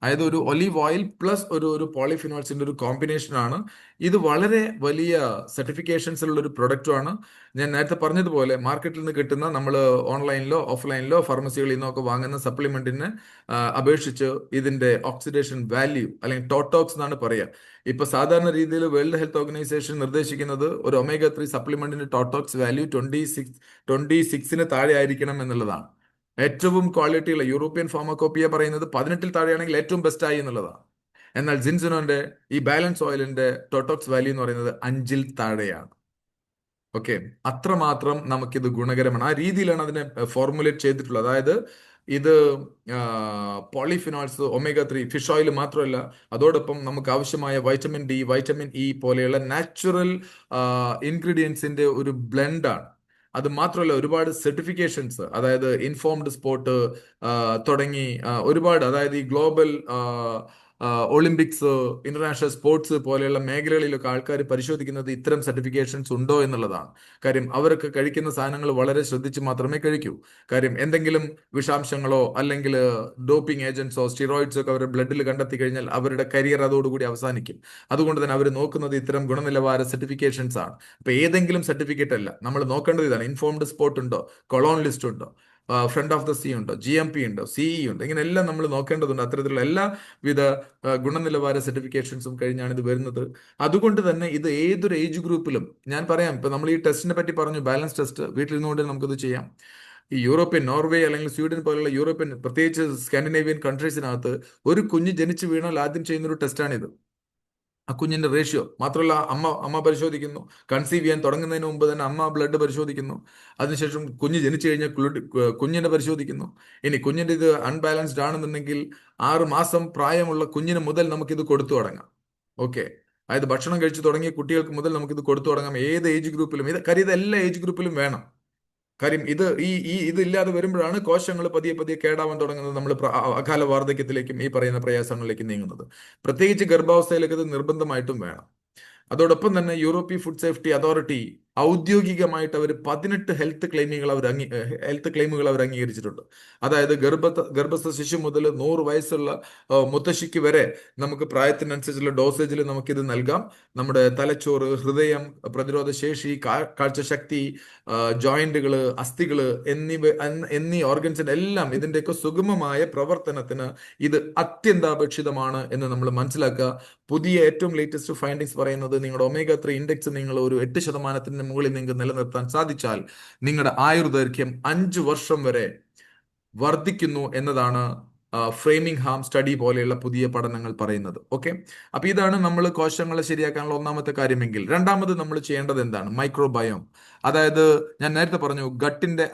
അതായത് ഒരു ഒലീവ് ഓയിൽ പ്ലസ് ഒരു പോളിഫിനോൾസിന്റെ ഒരു കോമ്പിനേഷൻ ആണ്. ഇത് വളരെ വലിയ സർട്ടിഫിക്കേഷൻസിലുള്ള ഒരു പ്രൊഡക്റ്റുമാണ്. ഞാൻ നേരത്തെ പറഞ്ഞതുപോലെ മാർക്കറ്റിൽ നിന്ന് കിട്ടുന്ന, നമ്മൾ ഓൺലൈനിലോ ഓഫ്ലൈനിലോ ഫാർമസികളിൽ നിന്നോ ഒക്കെ വാങ്ങുന്ന സപ്ലിമെന്റിനെ അപേക്ഷിച്ച് ഇതിന്റെ ഓക്സിഡേഷൻ വാല്യൂ അല്ലെങ്കിൽ ടോട്ടോക്സ് എന്നാണ് പറയുക. ഇപ്പൊ സാധാരണ രീതിയിൽ വേൾഡ് ഹെൽത്ത് ഓർഗനൈസേഷൻ നിർദ്ദേശിക്കുന്നത് ഒരു ഒമേഗ 3 സപ്ലിമെന്റിന്റെ ടോട്ടോക്സ് വാല്യൂ 26 താഴെ ആയിരിക്കണം എന്നുള്ളതാണ്. ഏറ്റവും ക്വാളിറ്റിയുള്ള യൂറോപ്യൻ ഫാർമക്കോപ്പിയ പറയുന്നത് 18 താഴെയാണെങ്കിൽ ഏറ്റവും ബെസ്റ്റ് ആയി എന്നുള്ളതാണ്. എന്നാൽ ജിൻസിനോന്റെ ഈ ബാലൻസ് ഓയിലിന്റെ ടോട്ടോക്സ് വാല്യൂ എന്ന് പറയുന്നത് 5 താഴെയാണ്. ഓക്കെ, അത്രമാത്രം നമുക്കിത് ഗുണകരമാണ്. ആ രീതിയിലാണ് അതിനെ ഫോർമുലേറ്റ് ചെയ്തിട്ടുള്ളത്. അതായത് ഇത് പോളിഫിനോൾസ്, ഒമേഗ 3 ഫിഷ് ഓയിൽ മാത്രമല്ല, അതോടൊപ്പം നമുക്ക് ആവശ്യമായ വൈറ്റമിൻ ഡി, വൈറ്റമിൻ ഇ പോലെയുള്ള നാച്ചുറൽ ഇൻഗ്രീഡിയൻസിന്റെ ഒരു ബ്ലെൻഡാണ്. അത് മാത്രമല്ല ഒരുപാട് സർട്ടിഫിക്കേഷൻസ്, അതായത് ഇൻഫോംഡ് സ്പോർട്ട് തുടങ്ങി ഒരുപാട്, അതായത് ഈ ഗ്ലോബൽ ഒളിമ്പിക്സ്, ഇന്റർനാഷണൽ സ്പോർട്സ് പോലെയുള്ള മേഖലകളിലൊക്കെ ആൾക്കാർ പരിശോധിക്കുന്നത് ഇത്തരം സർട്ടിഫിക്കേഷൻസ് ഉണ്ടോ എന്നുള്ളതാണ്. കാര്യം അവരൊക്കെ കഴിക്കുന്ന സാധനങ്ങൾ വളരെ ശ്രദ്ധിച്ച് മാത്രമേ കഴിക്കൂ. കാര്യം എന്തെങ്കിലും വിഷാംശങ്ങളോ അല്ലെങ്കിൽ ഡോപ്പിംഗ് ഏജൻസോ സ്റ്റിറോയിഡ്സോ ഒക്കെ അവരുടെ ബ്ലഡിൽ കണ്ടെത്തി കഴിഞ്ഞാൽ അവരുടെ കരിയർ അതോടുകൂടി അവസാനിക്കും. അതുകൊണ്ട് തന്നെ അവർ നോക്കുന്നത് ഇത്തരം ഗുണനിലവാര സർട്ടിഫിക്കേഷൻസ് ആണ്. അപ്പൊ ഏതെങ്കിലും സർട്ടിഫിക്കറ്റ് അല്ല, നമ്മൾ നോക്കേണ്ടത് ഇതാണ്: ഇൻഫോംഡ് സ്പോർട്ട് ഉണ്ടോ, കൊളോൺ ലിസ്റ്റ് ഉണ്ടോ, ഫ്രണ്ട് ഓഫ് ദ സി ഉണ്ടോ, GMP ഉണ്ടോ, CE ഉണ്ടോ, ഇങ്ങനെ എല്ലാം നമ്മൾ നോക്കേണ്ടതുണ്ട്. അത്തരത്തിലുള്ള എല്ലാവിധ ഗുണനിലവാര സർട്ടിഫിക്കേഷൻസും കഴിഞ്ഞാണ് ഇത് വരുന്നത്. അതുകൊണ്ട് തന്നെ ഇത് ഏതൊരു ഏജ് ഗ്രൂപ്പിലും, ഞാൻ പറയാം, ഇപ്പൊ നമ്മൾ ഈ ടെസ്റ്റിനെ പറ്റി പറഞ്ഞു, ബാലൻസ് ടെസ്റ്റ് വീട്ടിലിരുന്നുകൊണ്ട് നമുക്കിത് ചെയ്യാം. ഈ യൂറോപ്യൻ, നോർവേ അല്ലെങ്കിൽ സ്വീഡൻ പോലുള്ള യൂറോപ്യൻ, പ്രത്യേകിച്ച് സ്കാൻഡിനേവിയൻ കൺട്രീസിനകത്ത് ഒരു കുഞ്ഞ് ജനിച്ചു വീണാൽ ആദ്യം ചെയ്യുന്ന ഒരു ടെസ്റ്റാണിത്. ആ കുഞ്ഞിന്റെ റേഷ്യോ മാത്രമല്ല, അമ്മ പരിശോധിക്കുന്നു. കൺസീവ് ചെയ്യാൻ തുടങ്ങുന്നതിന് മുമ്പ് തന്നെ അമ്മ ബ്ലഡ് പരിശോധിക്കുന്നു. അതിനുശേഷം കുഞ്ഞ് ജനിച്ചു കഴിഞ്ഞാൽ കുഞ്ഞിനെ പരിശോധിക്കുന്നു. ഇനി കുഞ്ഞിന്റെ ഇത് അൺബാലൻസ്ഡ് ആണെന്നുണ്ടെങ്കിൽ 6 മാസം പ്രായമുള്ള കുഞ്ഞിന് മുതൽ നമുക്കിത് കൊടുത്തു തുടങ്ങാം. ഓക്കെ, അതായത് ഭക്ഷണം കഴിച്ചു തുടങ്ങിയ കുട്ടികൾക്ക് മുതൽ നമുക്കിത് കൊടുത്തു തുടങ്ങാം. ഏത് ഏജ് ഗ്രൂപ്പിലും കാര്യം ഇത് എല്ലാ ഏജ് ഗ്രൂപ്പിലും വേണം. കാര്യം ഇതില്ലാതെ വരുമ്പോഴാണ് കോശങ്ങൾ പതിയെ പതിയെ കേടാവാൻ തുടങ്ങുന്നത്, നമ്മൾ അകാല വാർദ്ധക്യത്തിലേക്കും ഈ പറയുന്ന പ്രയാസങ്ങളിലേക്കും നീങ്ങുന്നത്. പ്രത്യേകിച്ച് ഗർഭാവസ്ഥയിലേക്ക് ഇത് നിർബന്ധമായിട്ടും വേണം. അതോടൊപ്പം തന്നെ യൂറോപ്യൻ ഫുഡ് സേഫ്റ്റി അതോറിറ്റി ഔദ്യോഗികമായിട്ട് അവർ 18 ഹെൽത്ത് ക്ലെയിമുകൾ അവർ അംഗീകരിച്ചിട്ടുണ്ട്. അതായത് ഗർഭസ്ഥ ശിശു മുതൽ 100 വയസ്സുള്ള മുത്തശ്ശിക്ക് വരെ നമുക്ക് പ്രായത്തിനനുസരിച്ചുള്ള ഡോസേജിൽ നമുക്കിത് നൽകാം. നമ്മുടെ തലച്ചോറ്, ഹൃദയം, പ്രതിരോധ ശേഷി, കാഴ്ചശക്തി, ജോയിന്റുകള്, അസ്ഥികള് എന്നീ ഓർഗൻസിന്റെ എല്ലാം ഇതിന്റെയൊക്കെ സുഗമമായ പ്രവർത്തനത്തിന് ഇത് അത്യന്താപേക്ഷിതമാണ് എന്ന് നമ്മൾ മനസ്സിലാക്കുക. പുതിയ ഏറ്റവും ലേറ്റസ്റ്റ് ഫൈൻഡിങ്സ് പറയുന്നത് നിങ്ങളുടെ omega-3 ഇൻഡെക്സ് നിങ്ങൾ ഒരു 8% മുകളിൽ നിങ്ങൾക്ക് നിലനിർത്താൻ സാധിച്ചാൽ നിങ്ങളുടെ ആയുർദൈർഘ്യം 5 വർഷം വരെ വർദ്ധിക്കുന്നു എന്നതാണ് ഫ്രെയിമിംഗ്ഹാം സ്റ്റഡി പോലെയുള്ള പുതിയ പഠനങ്ങൾ പറയുന്നത്. ഓക്കെ, അപ്പൊ ഇതാണ് നമ്മൾ കോശങ്ങളെ ശരിയാക്കാനുള്ള ഒന്നാമത്തെ കാര്യമെങ്കിൽ. രണ്ടാമത് നമ്മൾ ചെയ്യേണ്ടത് എന്താണ്? മൈക്രോബയോം. അതായത് ഞാൻ നേരത്തെ പറഞ്ഞു, ഗട്ടിന്റെ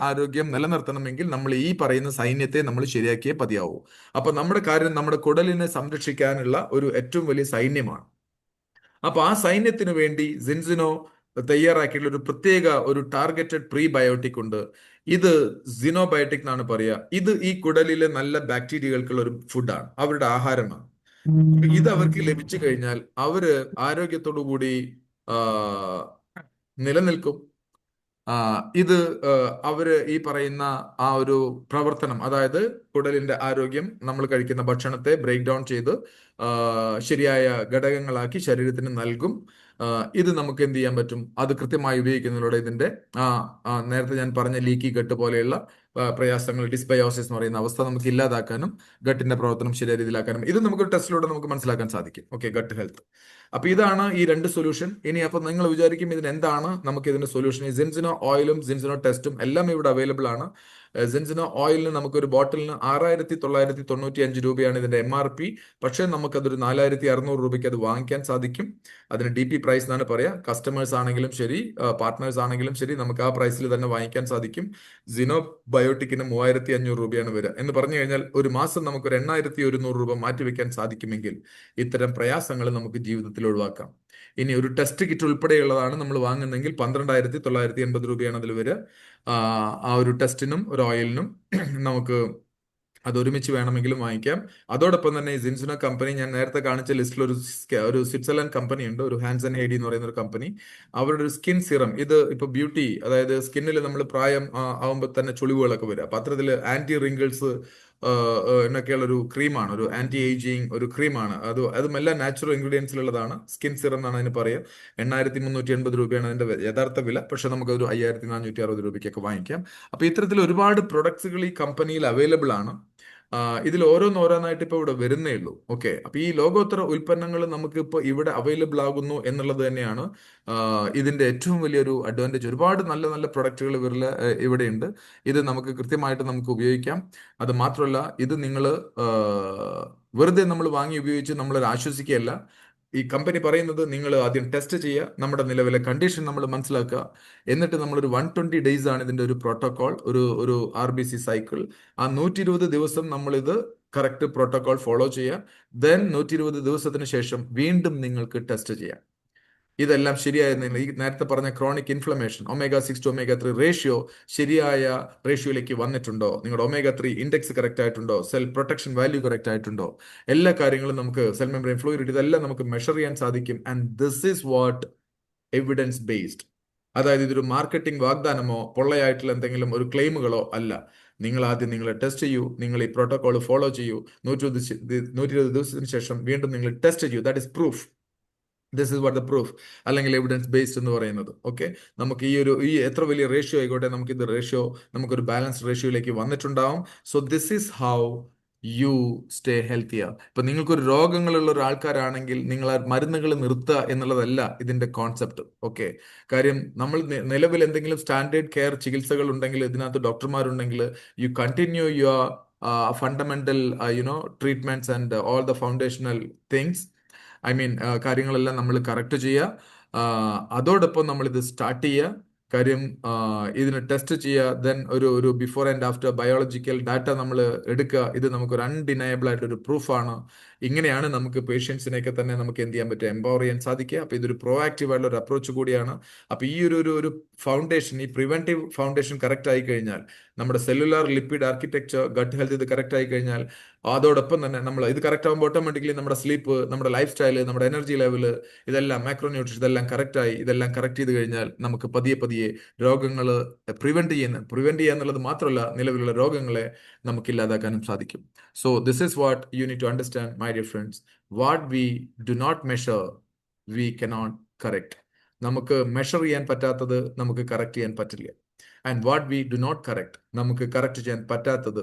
ആരോഗ്യം നിലനിർത്തണമെങ്കിൽ നമ്മൾ ഈ പറയുന്ന സൈന്യത്തെ നമ്മൾ ശരിയാക്കിയേ പതിയാവൂ. അപ്പൊ നമ്മുടെ കാര്യം നമ്മുടെ കുടലിനെ സംരക്ഷിക്കാനുള്ള ഒരു ഏറ്റവും വലിയ സൈന്യമാണ്. അപ്പൊ ആ സൈന്യത്തിന് വേണ്ടി സിൻസിനോ തയ്യാറാക്കിയിട്ടുള്ള ഒരു പ്രത്യേക ഒരു ടാർഗറ്റഡ് പ്രീബയോട്ടിക് ഉണ്ട്. ഇത് സിനോബയോട്ടിക് എന്നാണ് പറയുക. ഇത് ഈ കുടലിലെ നല്ല ബാക്ടീരിയകൾക്കുള്ള ഒരു ഫുഡാണ്, അവരുടെ ആഹാരമാണ്. അപ്പൊ ഇത് അവർക്ക് ലഭിച്ചു കഴിഞ്ഞാൽ അവര് ആരോഗ്യത്തോടു കൂടി ആ, നിലനിൽക്കും. ആ, ഇത് അവര് ഈ പറയുന്ന ആ ഒരു പ്രവർത്തനം, അതായത് കുടലിന്റെ ആരോഗ്യം നമ്മൾ കഴിക്കുന്ന ഭക്ഷണത്തെ ബ്രേക്ക് ഡൗൺ ചെയ്ത് ആ, ശരിയായ ഘടകങ്ങളാക്കി ശരീരത്തിന് നൽകും. ഇത് നമുക്ക് എന്ത് ചെയ്യാൻ പറ്റും? അത് കൃത്യമായി ഉപയോഗിക്കുന്നതിലൂടെ ഇതിന്റെ നേരത്തെ ഞാൻ പറഞ്ഞ ലീക്കി ഗട്ട് പോലെയുള്ള പ്രയാസങ്ങൾ, ഡിസ്ബയോസിസ് എന്ന് പറയുന്ന അവസ്ഥ നമുക്ക് ഇല്ലാതാക്കാനും ഗട്ടിന്റെ പ്രവർത്തനം ശരിയായ രീതിയിലാക്കാനും ഇത് നമുക്ക് ടെസ്റ്റിലൂടെ നമുക്ക് മനസ്സിലാക്കാൻ സാധിക്കും. Okay, gut health. അപ്പൊ ഇതാണ് ഈ രണ്ട് സൊല്യൂഷൻ. ഇനി അപ്പൊ നിങ്ങൾ വിചാരിക്കും ഇതിന് എന്താണ് നമുക്ക് ഇതിന്റെ സൊല്യൂഷൻ? ഈ സിൻസിനോ ഓയിലും സിൻസിനോ ടെസ്റ്റും എല്ലാം ഇവിടെ അവൈലബിൾ ആണ്. സിൻസിനോ ഓയിലിന് നമുക്കൊരു ബോട്ടിലിന് 6,995 രൂപയാണ് ഇതിന്റെ MRP. പക്ഷേ നമുക്കതൊരു 4,600 രൂപയ്ക്ക് അത് വാങ്ങിക്കാൻ സാധിക്കും. അതിന് DP പ്രൈസ് എന്നാണ് പറയാ. കസ്റ്റമേഴ്സ് ആണെങ്കിലും ശരി, പാർട്ട്നേഴ്സ് ആണെങ്കിലും ശരി, നമുക്ക് ആ പ്രൈസിൽ തന്നെ വാങ്ങിക്കാൻ സാധിക്കും. സിനോ ബയോട്ടിക്കിന് 3,500 രൂപയാണ് വരിക. എന്ന് പറഞ്ഞു കഴിഞ്ഞാൽ ഒരു മാസം നമുക്കൊരു 8,100 രൂപ മാറ്റിവെക്കാൻ സാധിക്കുമെങ്കിൽ ഇത്തരം പ്രയാസങ്ങൾ നമുക്ക് ജീവിതത്തിൽ ഒഴിവാക്കാം. ഇനി ഒരു ടെസ്റ്റ് കിറ്റ് ഉൾപ്പെടെയുള്ളതാണ് നമ്മൾ വാങ്ങുന്നതെങ്കിൽ 12,980 രൂപയാണ് അതിൽ വരിക. ആ ഒരു ടെസ്റ്റിനും ഒരു ഓയിലിനും നമുക്ക് അത് ഒരുമിച്ച് വേണമെങ്കിലും വാങ്ങിക്കാം. അതോടൊപ്പം തന്നെ ഈ സിൻസുന കമ്പനി, ഞാൻ നേരത്തെ കാണിച്ച ലിസ്റ്റിൽ ഒരു സ്വിറ്റ്സർലൻഡ് കമ്പനി ഉണ്ട്, ഒരു ഹാൻസ് ആൻഡ് ഹേഡി എന്ന് പറയുന്ന ഒരു കമ്പനി. അവരുടെ ഒരു സ്കിൻ സിറം, ഇത് ഇപ്പൊ ബ്യൂട്ടി, അതായത് സ്കിന്നിൽ നമ്മൾ പ്രായം ആവുമ്പോൾ തന്നെ ചുളിവുകളൊക്കെ വരും. അപ്പൊ അത്തരത്തിൽ ആന്റി റിങ്കിൾസ് എന്നൊക്കെയുള്ള ഒരു ക്രീമാണ്, ഒരു ആന്റി ഏജിങ് ഒരു ക്രീമാണ്. അതുമെല്ലാം നാച്ചുറൽ ഇൻഗ്രീഡിയൻസിലുള്ളതാണ്. സ്കിൻ സിറം എന്നാണ് അതിന് പറയുക. 8,380 രൂപയാണ് അതിന്റെ യഥാർത്ഥ വില. പക്ഷെ നമുക്കൊരു 5,460 രൂപയ്ക്കൊക്കെ വാങ്ങിക്കാം. അപ്പൊ ഇത്തരത്തിൽ ഒരുപാട് പ്രൊഡക്ട്സുകൾ ഈ കമ്പനിയിൽ അവൈലബിൾ ആണ്. ഇതിൽ ഓരോന്നായിട്ട് ഇപ്പൊ ഇവിടെ വരുന്നേ ഉള്ളൂ. ഓക്കെ, അപ്പൊ ഈ ലോകോത്തര ഉൽപ്പന്നങ്ങൾ നമുക്ക് ഇപ്പൊ ഇവിടെ അവൈലബിൾ ആകുന്നു എന്നുള്ളത് തന്നെയാണ് ഇതിന്റെ ഏറ്റവും വലിയൊരു അഡ്വാൻറ്റേജ്. ഒരുപാട് നല്ല നല്ല പ്രൊഡക്റ്റുകൾ ഇവിടെയുണ്ട്. ഇത് നമുക്ക് കൃത്യമായിട്ട് നമുക്ക് ഉപയോഗിക്കാം. അത് മാത്രമല്ല, ഇത് നിങ്ങൾ വെറുതെ നമ്മൾ വാങ്ങി ഉപയോഗിച്ച് നമ്മളൊരു ആശ്വസിക്കുകയല്ല. ഈ കമ്പനി പറയുന്നത് നിങ്ങൾ ആദ്യം ടെസ്റ്റ് ചെയ്യുക, നമ്മുടെ നിലവിലെ കണ്ടീഷൻ നമ്മൾ മനസ്സിലാക്കുക, എന്നിട്ട് നമ്മളൊരു 120 ഡേയ്സ് ആണ് ഇതിന്റെ ഒരു പ്രോട്ടോകോൾ, ഒരു RBC സൈക്കിൾ. ആ 120 ദിവസം നമ്മളിത് കറക്റ്റ് പ്രോട്ടോകോൾ ഫോളോ ചെയ്യുക. ദെൻ 120 ദിവസത്തിന് ശേഷം വീണ്ടും നിങ്ങൾക്ക് ടെസ്റ്റ് ചെയ്യാം. ഇതെല്ലാം ശരിയായിരുന്നില്ല. ഈ നേരത്തെ പറഞ്ഞ chronic inflammation, omega 6 to omega 3 ratio ശരിയായ റേഷ്യോയിലേക്ക് വന്നിട്ടുണ്ടോ, നിങ്ങളുടെ omega 3 ഇൻഡെക്സ് കറക്റ്റ് ആയിട്ടുണ്ടോ, സെൽ പ്രൊട്ടക്ഷൻ വാല്യൂ കറക്റ്റ് ആയിട്ടുണ്ടോ, എല്ലാ കാര്യങ്ങളും നമുക്ക് സെൽ മെമ്പറൈൻ ഫ്ലൂയിഡ് ഇതെല്ലാം നമുക്ക് മെഷർ ചെയ്യാൻ സാധിക്കും. And this is what evidence based. അതായത് ഇതൊരു മാർക്കറ്റിംഗ് വാഗ്ദാനമോ പൊള്ളയായിട്ടുള്ള എന്തെങ്കിലും ഒരു ക്ലെയിമുകളോ അല്ല. നിങ്ങൾ ആദ്യം നിങ്ങളെ ടെസ്റ്റ് ചെയ്യൂ, നിങ്ങൾ ഈ പ്രോട്ടോകോൾ ഫോളോ ചെയ്യൂ, 120 ദിവസത്തിന് ശേഷം വീണ്ടും നിങ്ങൾ ടെസ്റ്റ് ചെയ്യൂ. That is proof. This is what the proof, അല്ലെങ്കിൽ എവിഡൻസ് ബേസ്ഡ് എന്ന് പറയുന്നത്. ഓക്കെ, നമുക്ക് ഈ എത്ര വലിയ റേഷ്യോ ആയിക്കോട്ടെ, നമുക്ക് ഇത് റേഷ്യോ നമുക്കൊരു ബാലൻസ്ഡ് റേഷ്യോയിലേക്ക് വന്നിട്ടുണ്ടാവും. So this is how you stay healthier. ഇപ്പൊ നിങ്ങൾക്കൊരു രോഗങ്ങളുള്ള ഒരു ആൾക്കാരാണെങ്കിൽ നിങ്ങൾ ആ മരുന്നുകൾ നിർത്തുക എന്നുള്ളതല്ല ഇതിന്റെ കോൺസെപ്റ്റ്. ഓക്കെ, കാര്യം നമ്മൾ നിലവിൽ എന്തെങ്കിലും സ്റ്റാൻഡേർഡ് കെയർ ചികിത്സകൾ ഉണ്ടെങ്കിൽ, ഇതിനകത്ത് ഡോക്ടർമാരുണ്ടെങ്കിൽ, you continue your fundamental treatments and all the foundational things. I mean കാര്യങ്ങളെല്ലാം നമ്മൾ കറക്റ്റ് ചെയ്യുക. അതോടൊപ്പം നമ്മൾ ഇത് സ്റ്റാർട്ട് ചെയ്യുക. കാര്യം ഇതിന് ടെസ്റ്റ് ചെയ്യുക. ദെൻ ഒരു before and after biological data നമ്മൾ എടുക്കുക. ഇത് നമുക്കൊരു അൺഡിനയബിൾ ആയിട്ടൊരു പ്രൂഫാണ്. ഇങ്ങനെയാണ് നമുക്ക് പേഷ്യൻസിനെയൊക്കെ തന്നെ നമുക്ക് എന്ത് ചെയ്യാൻ പറ്റുക, എംപവർ ചെയ്യാൻ സാധിക്കുക. അപ്പോൾ ഇതൊരു പ്രോആക്റ്റീവ് ആയിട്ടുള്ള ഒരു അപ്രോച്ച് കൂടിയാണ്. അപ്പോൾ ഈ ഒരു ഫൗണ്ടേഷൻ, ഈ പ്രിവെന്റീവ് ഫൗണ്ടേഷൻ കറക്റ്റ് ആയി കഴിഞ്ഞാൽ, നമ്മുടെ cellular lipid architecture, gut health ഇത് കറക്റ്റ് ആയി കഴിഞ്ഞാൽ, അതോടൊപ്പം തന്നെ നമ്മൾ ഇത് കറക്റ്റ് ആകുമ്പോൾ ഓട്ടോമാറ്റിക്കലി നമ്മുടെ സ്ലീപ്പ്, നമ്മുടെ ലൈഫ് സ്റ്റൈല്, നമ്മുടെ എനർജി ലെവല്, ഇതെല്ലാം മാക്രോന്യൂട്രീഷൻ ഇതെല്ലാം കറക്റ്റായി, ഇതെല്ലാം കറക്റ്റ് ചെയ്ത് കഴിഞ്ഞാൽ നമുക്ക് പതിയെ പതിയെ രോഗങ്ങൾ പ്രിവെന്റ് ചെയ്യുക എന്നുള്ളത് മാത്രമല്ല, നിലവിലുള്ള രോഗങ്ങളെ നമുക്ക് ഇല്ലാതാക്കാനും സാധിക്കും. So this is what you need to understand my dear friends. What we do not measure we cannot correct. നമുക്ക് മെഷർ ചെയ്യാൻ പറ്റാത്തത് നമുക്ക് കറക്റ്റ് ചെയ്യാൻ പറ്റില്ല. And what we do not correct, നമുക്ക് കറക്റ്റ് ചെയ്യാൻ പറ്റാത്തത്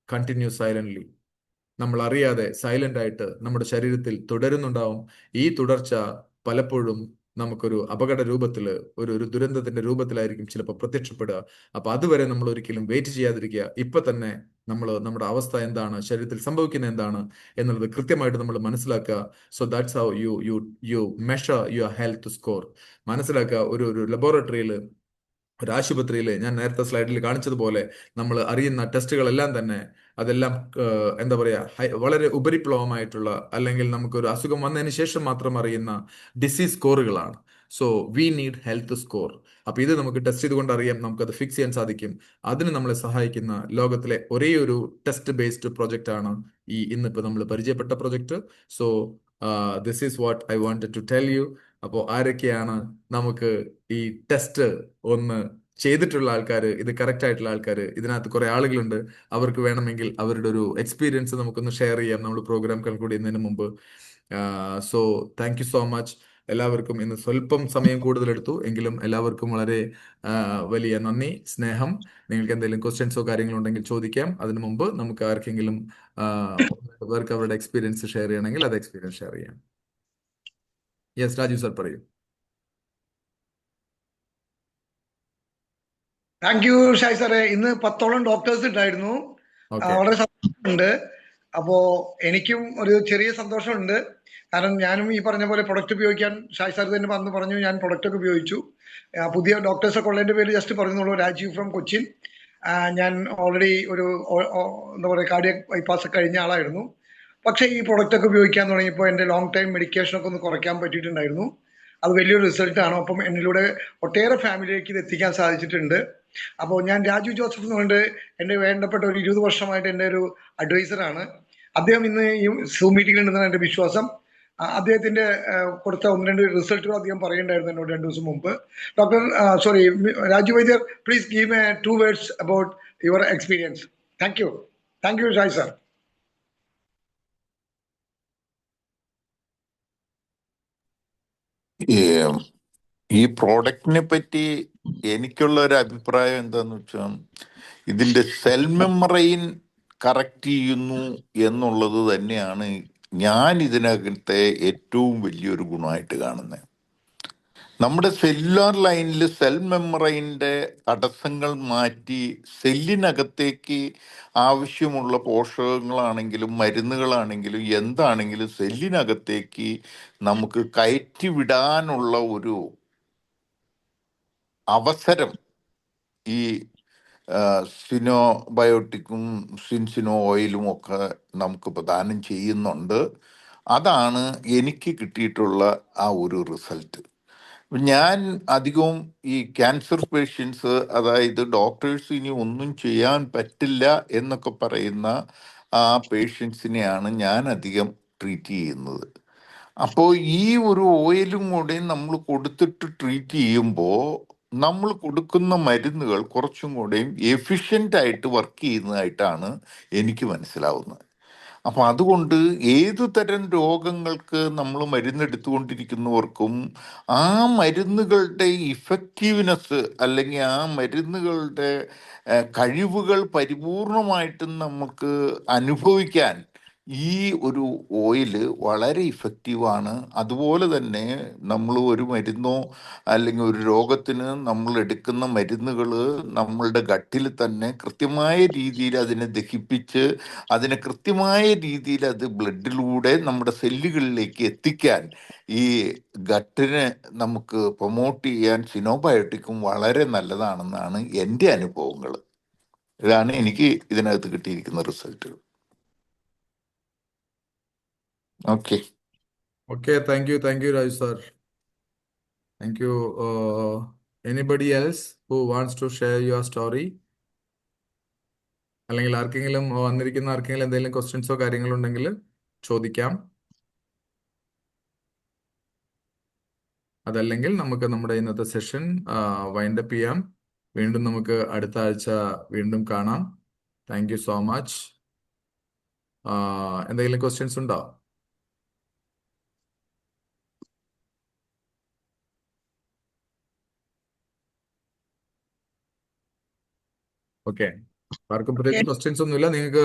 കണ്ടിന്യൂ സൈലന്റ്ലി, നമ്മൾ അറിയാതെ സൈലന്റ് ആയിട്ട് നമ്മുടെ ശരീരത്തിൽ തുടരുന്നുണ്ടാവും. ഈ തുടർച്ച പലപ്പോഴും നമുക്കൊരു അപകട രൂപത്തിൽ, ഒരു ദുരന്തത്തിന്റെ രൂപത്തിലായിരിക്കും ചിലപ്പോൾ പ്രത്യക്ഷപ്പെടുക. അപ്പൊ അതുവരെ നമ്മൾ ഒരിക്കലും വെയിറ്റ് ചെയ്യാതിരിക്കുക. ഇപ്പൊ തന്നെ നമ്മുടെ അവസ്ഥ എന്താണ്, ശരീരത്തിൽ സംഭവിക്കുന്നത് എന്താണ് എന്നുള്ളത് കൃത്യമായിട്ട് നമ്മൾ മനസ്സിലാക്കുക. So that's how you measure your health score. മനസ്സിലാക്കുക, ഒരു ലബോറട്ടറിയിൽ, ഒരു ആശുപത്രിയിൽ ഞാൻ നേരത്തെ സ്ലൈഡിൽ കാണിച്ചതുപോലെ നമ്മൾ അറിയുന്ന ടെസ്റ്റുകളെല്ലാം തന്നെ അതെല്ലാം എന്താ പറയാ, വളരെ ഉപരിപ്ലവമായിട്ടുള്ള, അല്ലെങ്കിൽ നമുക്കൊരു അസുഖം വന്നതിന് ശേഷം മാത്രം അറിയുന്ന ഡിസീസ് സ്കോറുകളാണ്. So we need health score. അപ്പൊ ഇത് നമുക്ക് ടെസ്റ്റ് ചെയ്തുകൊണ്ട് അറിയാം, നമുക്കത് ഫിക്സ് ചെയ്യാൻ സാധിക്കും. അതിന് നമ്മളെ സഹായിക്കുന്ന ലോകത്തിലെ ഒരേ ഒരു ടെസ്റ്റ് ബേസ്ഡ് പ്രൊജക്റ്റ് ആണ് ഇന്നിപ്പോൾ നമ്മൾ പരിചയപ്പെട്ട project. So this is what I wanted to tell you. അപ്പോൾ ആരൊക്കെയാണ് നമുക്ക് ഈ ടെസ്റ്റ് ഒന്ന് ചെയ്തിട്ടുള്ള ആൾക്കാർ, ഇത് കറക്റ്റ് ആയിട്ടുള്ള ആൾക്കാർ, ഇതിനകത്ത് കുറെ ആളുകളുണ്ട്. അവർക്ക് വേണമെങ്കിൽ അവരുടെ ഒരു എക്സ്പീരിയൻസ് നമുക്കൊന്ന് ഷെയർ ചെയ്യാം നമ്മൾ പ്രോഗ്രാം കൺക്ലൂഡ് ചെയ്യുന്നതിന് മുമ്പ്. So thank you so much എല്ലാവർക്കും. ഇന്ന് സ്വല്പം സമയം കൂടുതലെടുത്തു എങ്കിലും എല്ലാവർക്കും വളരെ വലിയ നന്ദി, സ്നേഹം. നിങ്ങൾക്ക് എന്തെങ്കിലും ക്വസ്റ്റ്യൻസോ കാര്യങ്ങളോ ഉണ്ടെങ്കിൽ ചോദിക്കാം. അതിനു മുമ്പ് നമുക്ക് ആർക്കെങ്കിലും അവർക്ക് അവരുടെ എക്സ്പീരിയൻസ് ഷെയർ ചെയ്യണമെങ്കിൽ അത് എക്സ്പീരിയൻസ് ഷെയർ ചെയ്യാം. യെസ്, രാജു സർ പറയൂ. താങ്ക് യു ഷായ് സാറേ. ഇന്ന് 10ഓളം ഡോക്ടേഴ്സ് ഉണ്ടായിരുന്നു. ഓക്കെ, വളരെ സന്തോഷമുണ്ട്. അപ്പോ എനിക്കും ഒരു ചെറിയ സന്തോഷമുണ്ട്. കാരണം ഞാനും ഈ പറഞ്ഞ പോലെ പ്രൊഡക്റ്റ് ഉപയോഗിക്കാൻ ഷായ് സാർ തന്നെ വന്ന് പറഞ്ഞു, ഞാൻ പ്രൊഡക്റ്റ് ഒക്കെ ഉപയോഗിച്ചു. പുതിയ ഡോക്ടേഴ്സ് ഒക്കെ ഉള്ളതിന്റെ പേര് ജസ്റ്റ് പറയുന്നുള്ളൂ. രാജീവ് ഫ്രം കൊച്ചിൻ. ഞാൻ ഓൾറെഡി എന്താ പറയുക, കാർഡിയക് ബൈപ്പാസ് കഴിഞ്ഞ ആളായിരുന്നു. പക്ഷേ ഈ പ്രൊഡക്റ്റ് ഒക്കെ ഉപയോഗിക്കാൻ തുടങ്ങിയപ്പോൾ എൻ്റെ ലോങ് ടൈം മെഡിക്കേഷൻ ഒക്കെ ഒന്ന് കുറയ്ക്കാൻ പറ്റിയിട്ടുണ്ടായിരുന്നു. അത് വലിയൊരു റിസൾട്ടാണ്. അപ്പം എന്നിലൂടെ ഒട്ടേറെ ഫാമിലിയിലേക്ക് ഇത് എത്തിക്കാൻ സാധിച്ചിട്ടുണ്ട്. അപ്പോൾ ഞാൻ രാജു ജോസഫ് എന്ന് പറഞ്ഞിട്ട് എൻ്റെ വേണ്ടപ്പെട്ട ഒരു 20 വർഷമായിട്ട് എൻ്റെ ഒരു അഡ്വൈസറാണ്. അദ്ദേഹം ഇന്ന് ഈ സൂം മീറ്റിംഗിൽ ഉണ്ടെന്നാണ് എൻ്റെ വിശ്വാസം. അദ്ദേഹത്തിന്റെ കൊടുത്ത 1-2 റിസൾട്ടുകൾ അദ്ദേഹം പറയുന്നുണ്ടായിരുന്നു എന്നോട് 2 ദിവസം മുമ്പ്. Doctor Raju Vaidyar, please give me 2 words about your experience. Thank you. Thank you Shai sir. ഈ പ്രോഡക്റ്റിനെ പറ്റി എനിക്കുള്ള ഒരു അഭിപ്രായം എന്താന്ന് വെച്ചാൽ, ഇതിന്റെ സെൽ മെമ്മറൈൻ കറക്റ്റ് ചെയ്യുന്നു എന്നുള്ളത് തന്നെയാണ് ഞാൻ ഇതിനകത്തെ ഏറ്റവും വലിയൊരു ഗുണമായിട്ട് കാണുന്നത്. നമ്മുടെ സെല്ലുലാർ ലൈനിൽ സെൽ മെമ്മറൈൻ്റെ തടസ്സങ്ങൾ മാറ്റി സെല്ലിനകത്തേക്ക് ആവശ്യമുള്ള പോഷകങ്ങളാണെങ്കിലും മരുന്നുകളാണെങ്കിലും എന്താണെങ്കിലും സെല്ലിനകത്തേക്ക് നമുക്ക് കയറ്റിവിടാനുള്ള ഒരു അവസരം ഈ സിനോബയോട്ടിക്കും സിൻസിനോ ഓയിലും ഒക്കെ നമുക്ക് പ്രദാനം ചെയ്യുന്നുണ്ട്. അതാണ് എനിക്ക് കിട്ടിയിട്ടുള്ള ആ ഒരു റിസൾട്ട്. ഞാൻ അധികവും ഈ ക്യാൻസർ പേഷ്യൻസ്, അതായത് ഡോക്ടേഴ്സ് ഇനി ഒന്നും ചെയ്യാൻ പറ്റില്ല എന്നൊക്കെ പറയുന്ന ആ പേഷ്യൻസിനെയാണ് ഞാൻ അധികം ട്രീറ്റ് ചെയ്യുന്നത്. അപ്പോൾ ഈ ഒരു ഓയിലും കൂടെ നമ്മൾ കൊടുത്തിട്ട് ട്രീറ്റ് ചെയ്യുമ്പോൾ നമ്മൾ കൊടുക്കുന്ന മരുന്നുകൾ കുറച്ചും കൂടെയും എഫിഷ്യൻ്റ് ആയിട്ട് വർക്ക് ചെയ്യുന്നതായിട്ടാണ് എനിക്ക് മനസ്സിലാവുന്നത്. അപ്പം അതുകൊണ്ട് ഏതു തരം രോഗങ്ങൾക്ക് നമ്മൾ മരുന്നെടുത്തുകൊണ്ടിരിക്കുന്നവർക്കും ആ മരുന്നുകളുടെ ഇഫക്റ്റീവ്നെസ് അല്ലെങ്കിൽ ആ മരുന്നുകളുടെ കഴിവുകൾ പരിപൂർണമായിട്ടും നമുക്ക് അനുഭവിക്കാൻ ഈ ഒരു ഓയില് വളരെ ഇഫക്റ്റീവാണ്. അതുപോലെ തന്നെ നമ്മൾ ഒരു മരുന്നോ അല്ലെങ്കിൽ ഒരു രോഗത്തിന് നമ്മൾ എടുക്കുന്ന മരുന്നുകൾ നമ്മളുടെ ഗട്ടിൽ തന്നെ കൃത്യമായ രീതിയിൽ അതിനെ ദഹിപ്പിച്ച് അതിനെ കൃത്യമായ രീതിയിൽ അത് ബ്ലഡിലൂടെ നമ്മുടെ സെല്ലുകളിലേക്ക് എത്തിക്കാൻ ഈ ഗട്ടിനെ നമുക്ക് പ്രൊമോട്ട് ചെയ്യാൻ സിനോബയോട്ടിക്കും വളരെ നല്ലതാണെന്നാണ് എൻ്റെ അനുഭവങ്ങൾ. ഇതാണ് എനിക്ക് ഇതിനകത്ത് കിട്ടിയിരിക്കുന്ന റിസൾട്ടുകൾ. Okay. Okay, thank you, Raj sir. Thank you. Anybody else who wants to share your story? അല്ലെങ്കിൽ ആർക്കെങ്കിലും വന്നിരിക്കുന്ന ആർക്കെങ്കിലും എന്തെങ്കിലും ക്വസ്റ്റ്യൻസോ കാര്യങ്ങളോ ഉണ്ടെങ്കിൽ ചോദിക്കാം. അതല്ലെങ്കിൽ നമുക്ക് നമ്മുടെ ഇന്നത്തെ സെഷൻ വൈൻഡപ്പ് ചെയ്യാം. വീണ്ടും നമുക്ക് അടുത്ത ആഴ്ച വീണ്ടും കാണാം. Thank you so much. എന്തെങ്കിലും ക്വസ്റ്റ്യൻസ് ഉണ്ടോ? ഓക്കെ, ആർക്കും പ്രത്യേകിച്ച് ക്വസ്റ്റ്യൻസ് ഒന്നുമില്ല. നിങ്ങൾക്ക്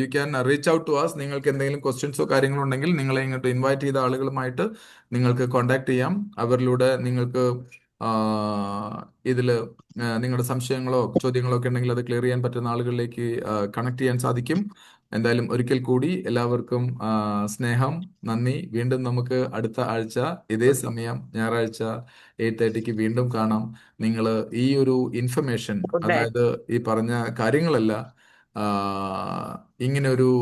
you can reach out to us. നിങ്ങൾക്ക് എന്തെങ്കിലും ക്വസ്റ്റ്യൻസോ കാര്യങ്ങളോ ഉണ്ടെങ്കിൽ നിങ്ങളെ ഇങ്ങോട്ട് ഇൻവൈറ്റ് ചെയ്ത ആളുകളുമായിട്ട് നിങ്ങൾക്ക് കോൺടാക്ട് ചെയ്യാം. അവരിലൂടെ നിങ്ങൾക്ക് ഇതിൽ നിങ്ങളുടെ സംശയങ്ങളോ ചോദ്യങ്ങളോ ഒക്കെ ഉണ്ടെങ്കിൽ അത് ക്ലിയർ ചെയ്യാൻ പറ്റുന്ന ആളുകളിലേക്ക് കണക്ട് ചെയ്യാൻ സാധിക്കും. എന്തായാലും ഒരിക്കൽ കൂടി എല്ലാവർക്കും സ്നേഹം, നന്ദി. വീണ്ടും നമുക്ക് അടുത്ത ആഴ്ച ഇതേ സമയം ഞായറാഴ്ച 8:30 വീണ്ടും കാണാം. നിങ്ങൾ ഈ ഒരു ഇൻഫർമേഷൻ, ഗുഡ് നൈറ്റ്. അതായത് ഈ പറഞ്ഞ കാര്യങ്ങളല്ല, ഇങ്ങനെ ഒരു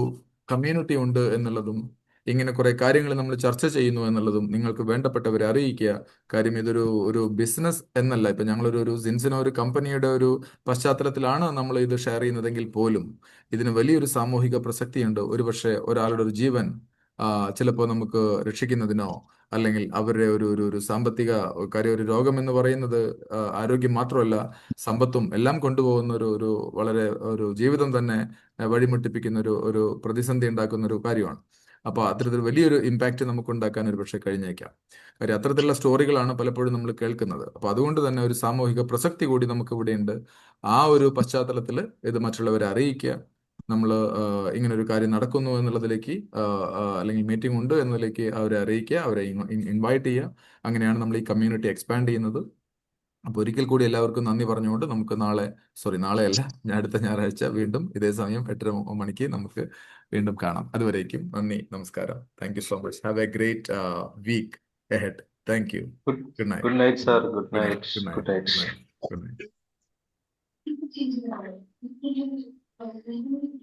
കമ്മ്യൂണിറ്റി ഉണ്ട് എന്നുള്ളതും ഇങ്ങനെ കുറെ കാര്യങ്ങൾ നമ്മൾ ചർച്ച ചെയ്യുന്നു എന്നുള്ളതും നിങ്ങൾക്ക് വേണ്ടപ്പെട്ടവരെ അറിയിക്കുക. കാര്യം ഇതൊരു ഒരു ബിസിനസ് എന്നല്ല. ഇപ്പൊ ഞങ്ങളൊരു സിൻസിനോ ഒരു കമ്പനിയുടെ ഒരു പശ്ചാത്തലത്തിലാണ് നമ്മൾ ഇത് ഷെയർ ചെയ്യുന്നതെങ്കിൽ പോലും ഇതിന് വലിയൊരു സാമൂഹിക പ്രസക്തിയുണ്ട്. ഒരുപക്ഷെ ഒരാളുടെ ഒരു ജീവൻ ചിലപ്പോൾ നമുക്ക് രക്ഷിക്കുന്നതിനോ അല്ലെങ്കിൽ അവരുടെ ഒരു സാമ്പത്തിക കാര്യം, ഒരു രോഗം എന്ന് പറയുന്നത് ആരോഗ്യം മാത്രമല്ല സമ്പത്തും എല്ലാം കൊണ്ടുപോകുന്ന ഒരു വളരെ ഒരു ജീവിതം തന്നെ വഴിമുട്ടിപ്പിക്കുന്ന ഒരു പ്രതിസന്ധി ഉണ്ടാക്കുന്ന ഒരു കാര്യമാണ്. അപ്പോൾ അത്തരത്തിൽ വലിയൊരു ഇമ്പാക്റ്റ് നമുക്ക് ഉണ്ടാക്കാൻ ഒരു പക്ഷേ കഴിഞ്ഞേക്കാം. കാര്യം അത്തരത്തിലുള്ള സ്റ്റോറികളാണ് പലപ്പോഴും നമ്മൾ കേൾക്കുന്നത്. അപ്പോൾ അതുകൊണ്ട് തന്നെ ഒരു സാമൂഹിക പ്രസക്തി കൂടി നമുക്ക് ഇവിടെയുണ്ട്. ആ ഒരു പശ്ചാത്തലത്തിൽ ഇത് മറ്റുള്ളവരെ അറിയിക്കുക. നമ്മൾ ഇങ്ങനെ ഒരു കാര്യം നടക്കുന്നു എന്നുള്ളതിലേക്ക് അല്ലെങ്കിൽ മീറ്റിംഗ് ഉണ്ട് എന്നതിലേക്ക് അവരെ അറിയിക്കുക, അവരെ ഇൻവൈറ്റ് ചെയ്യുക. അങ്ങനെയാണ് നമ്മൾ ഈ കമ്മ്യൂണിറ്റി എക്സ്പാൻഡ് ചെയ്യുന്നത്. അപ്പോൾ ഒരിക്കൽ കൂടി എല്ലാവർക്കും നന്ദി പറഞ്ഞുകൊണ്ട് നമുക്ക് നാളെയല്ല, അടുത്ത ഞായറാഴ്ച വീണ്ടും ഇതേ സമയം 8:30 മണിക്ക് നമുക്ക് വീണ്ടും കാണാം. അതുവരേക്കും നന്ദി, നമസ്കാരം. Thank you so much. Have a great week ahead. Thank you. Good night. Good night, sir. Good Good night. night. Good night. Good night. Good night. Good night.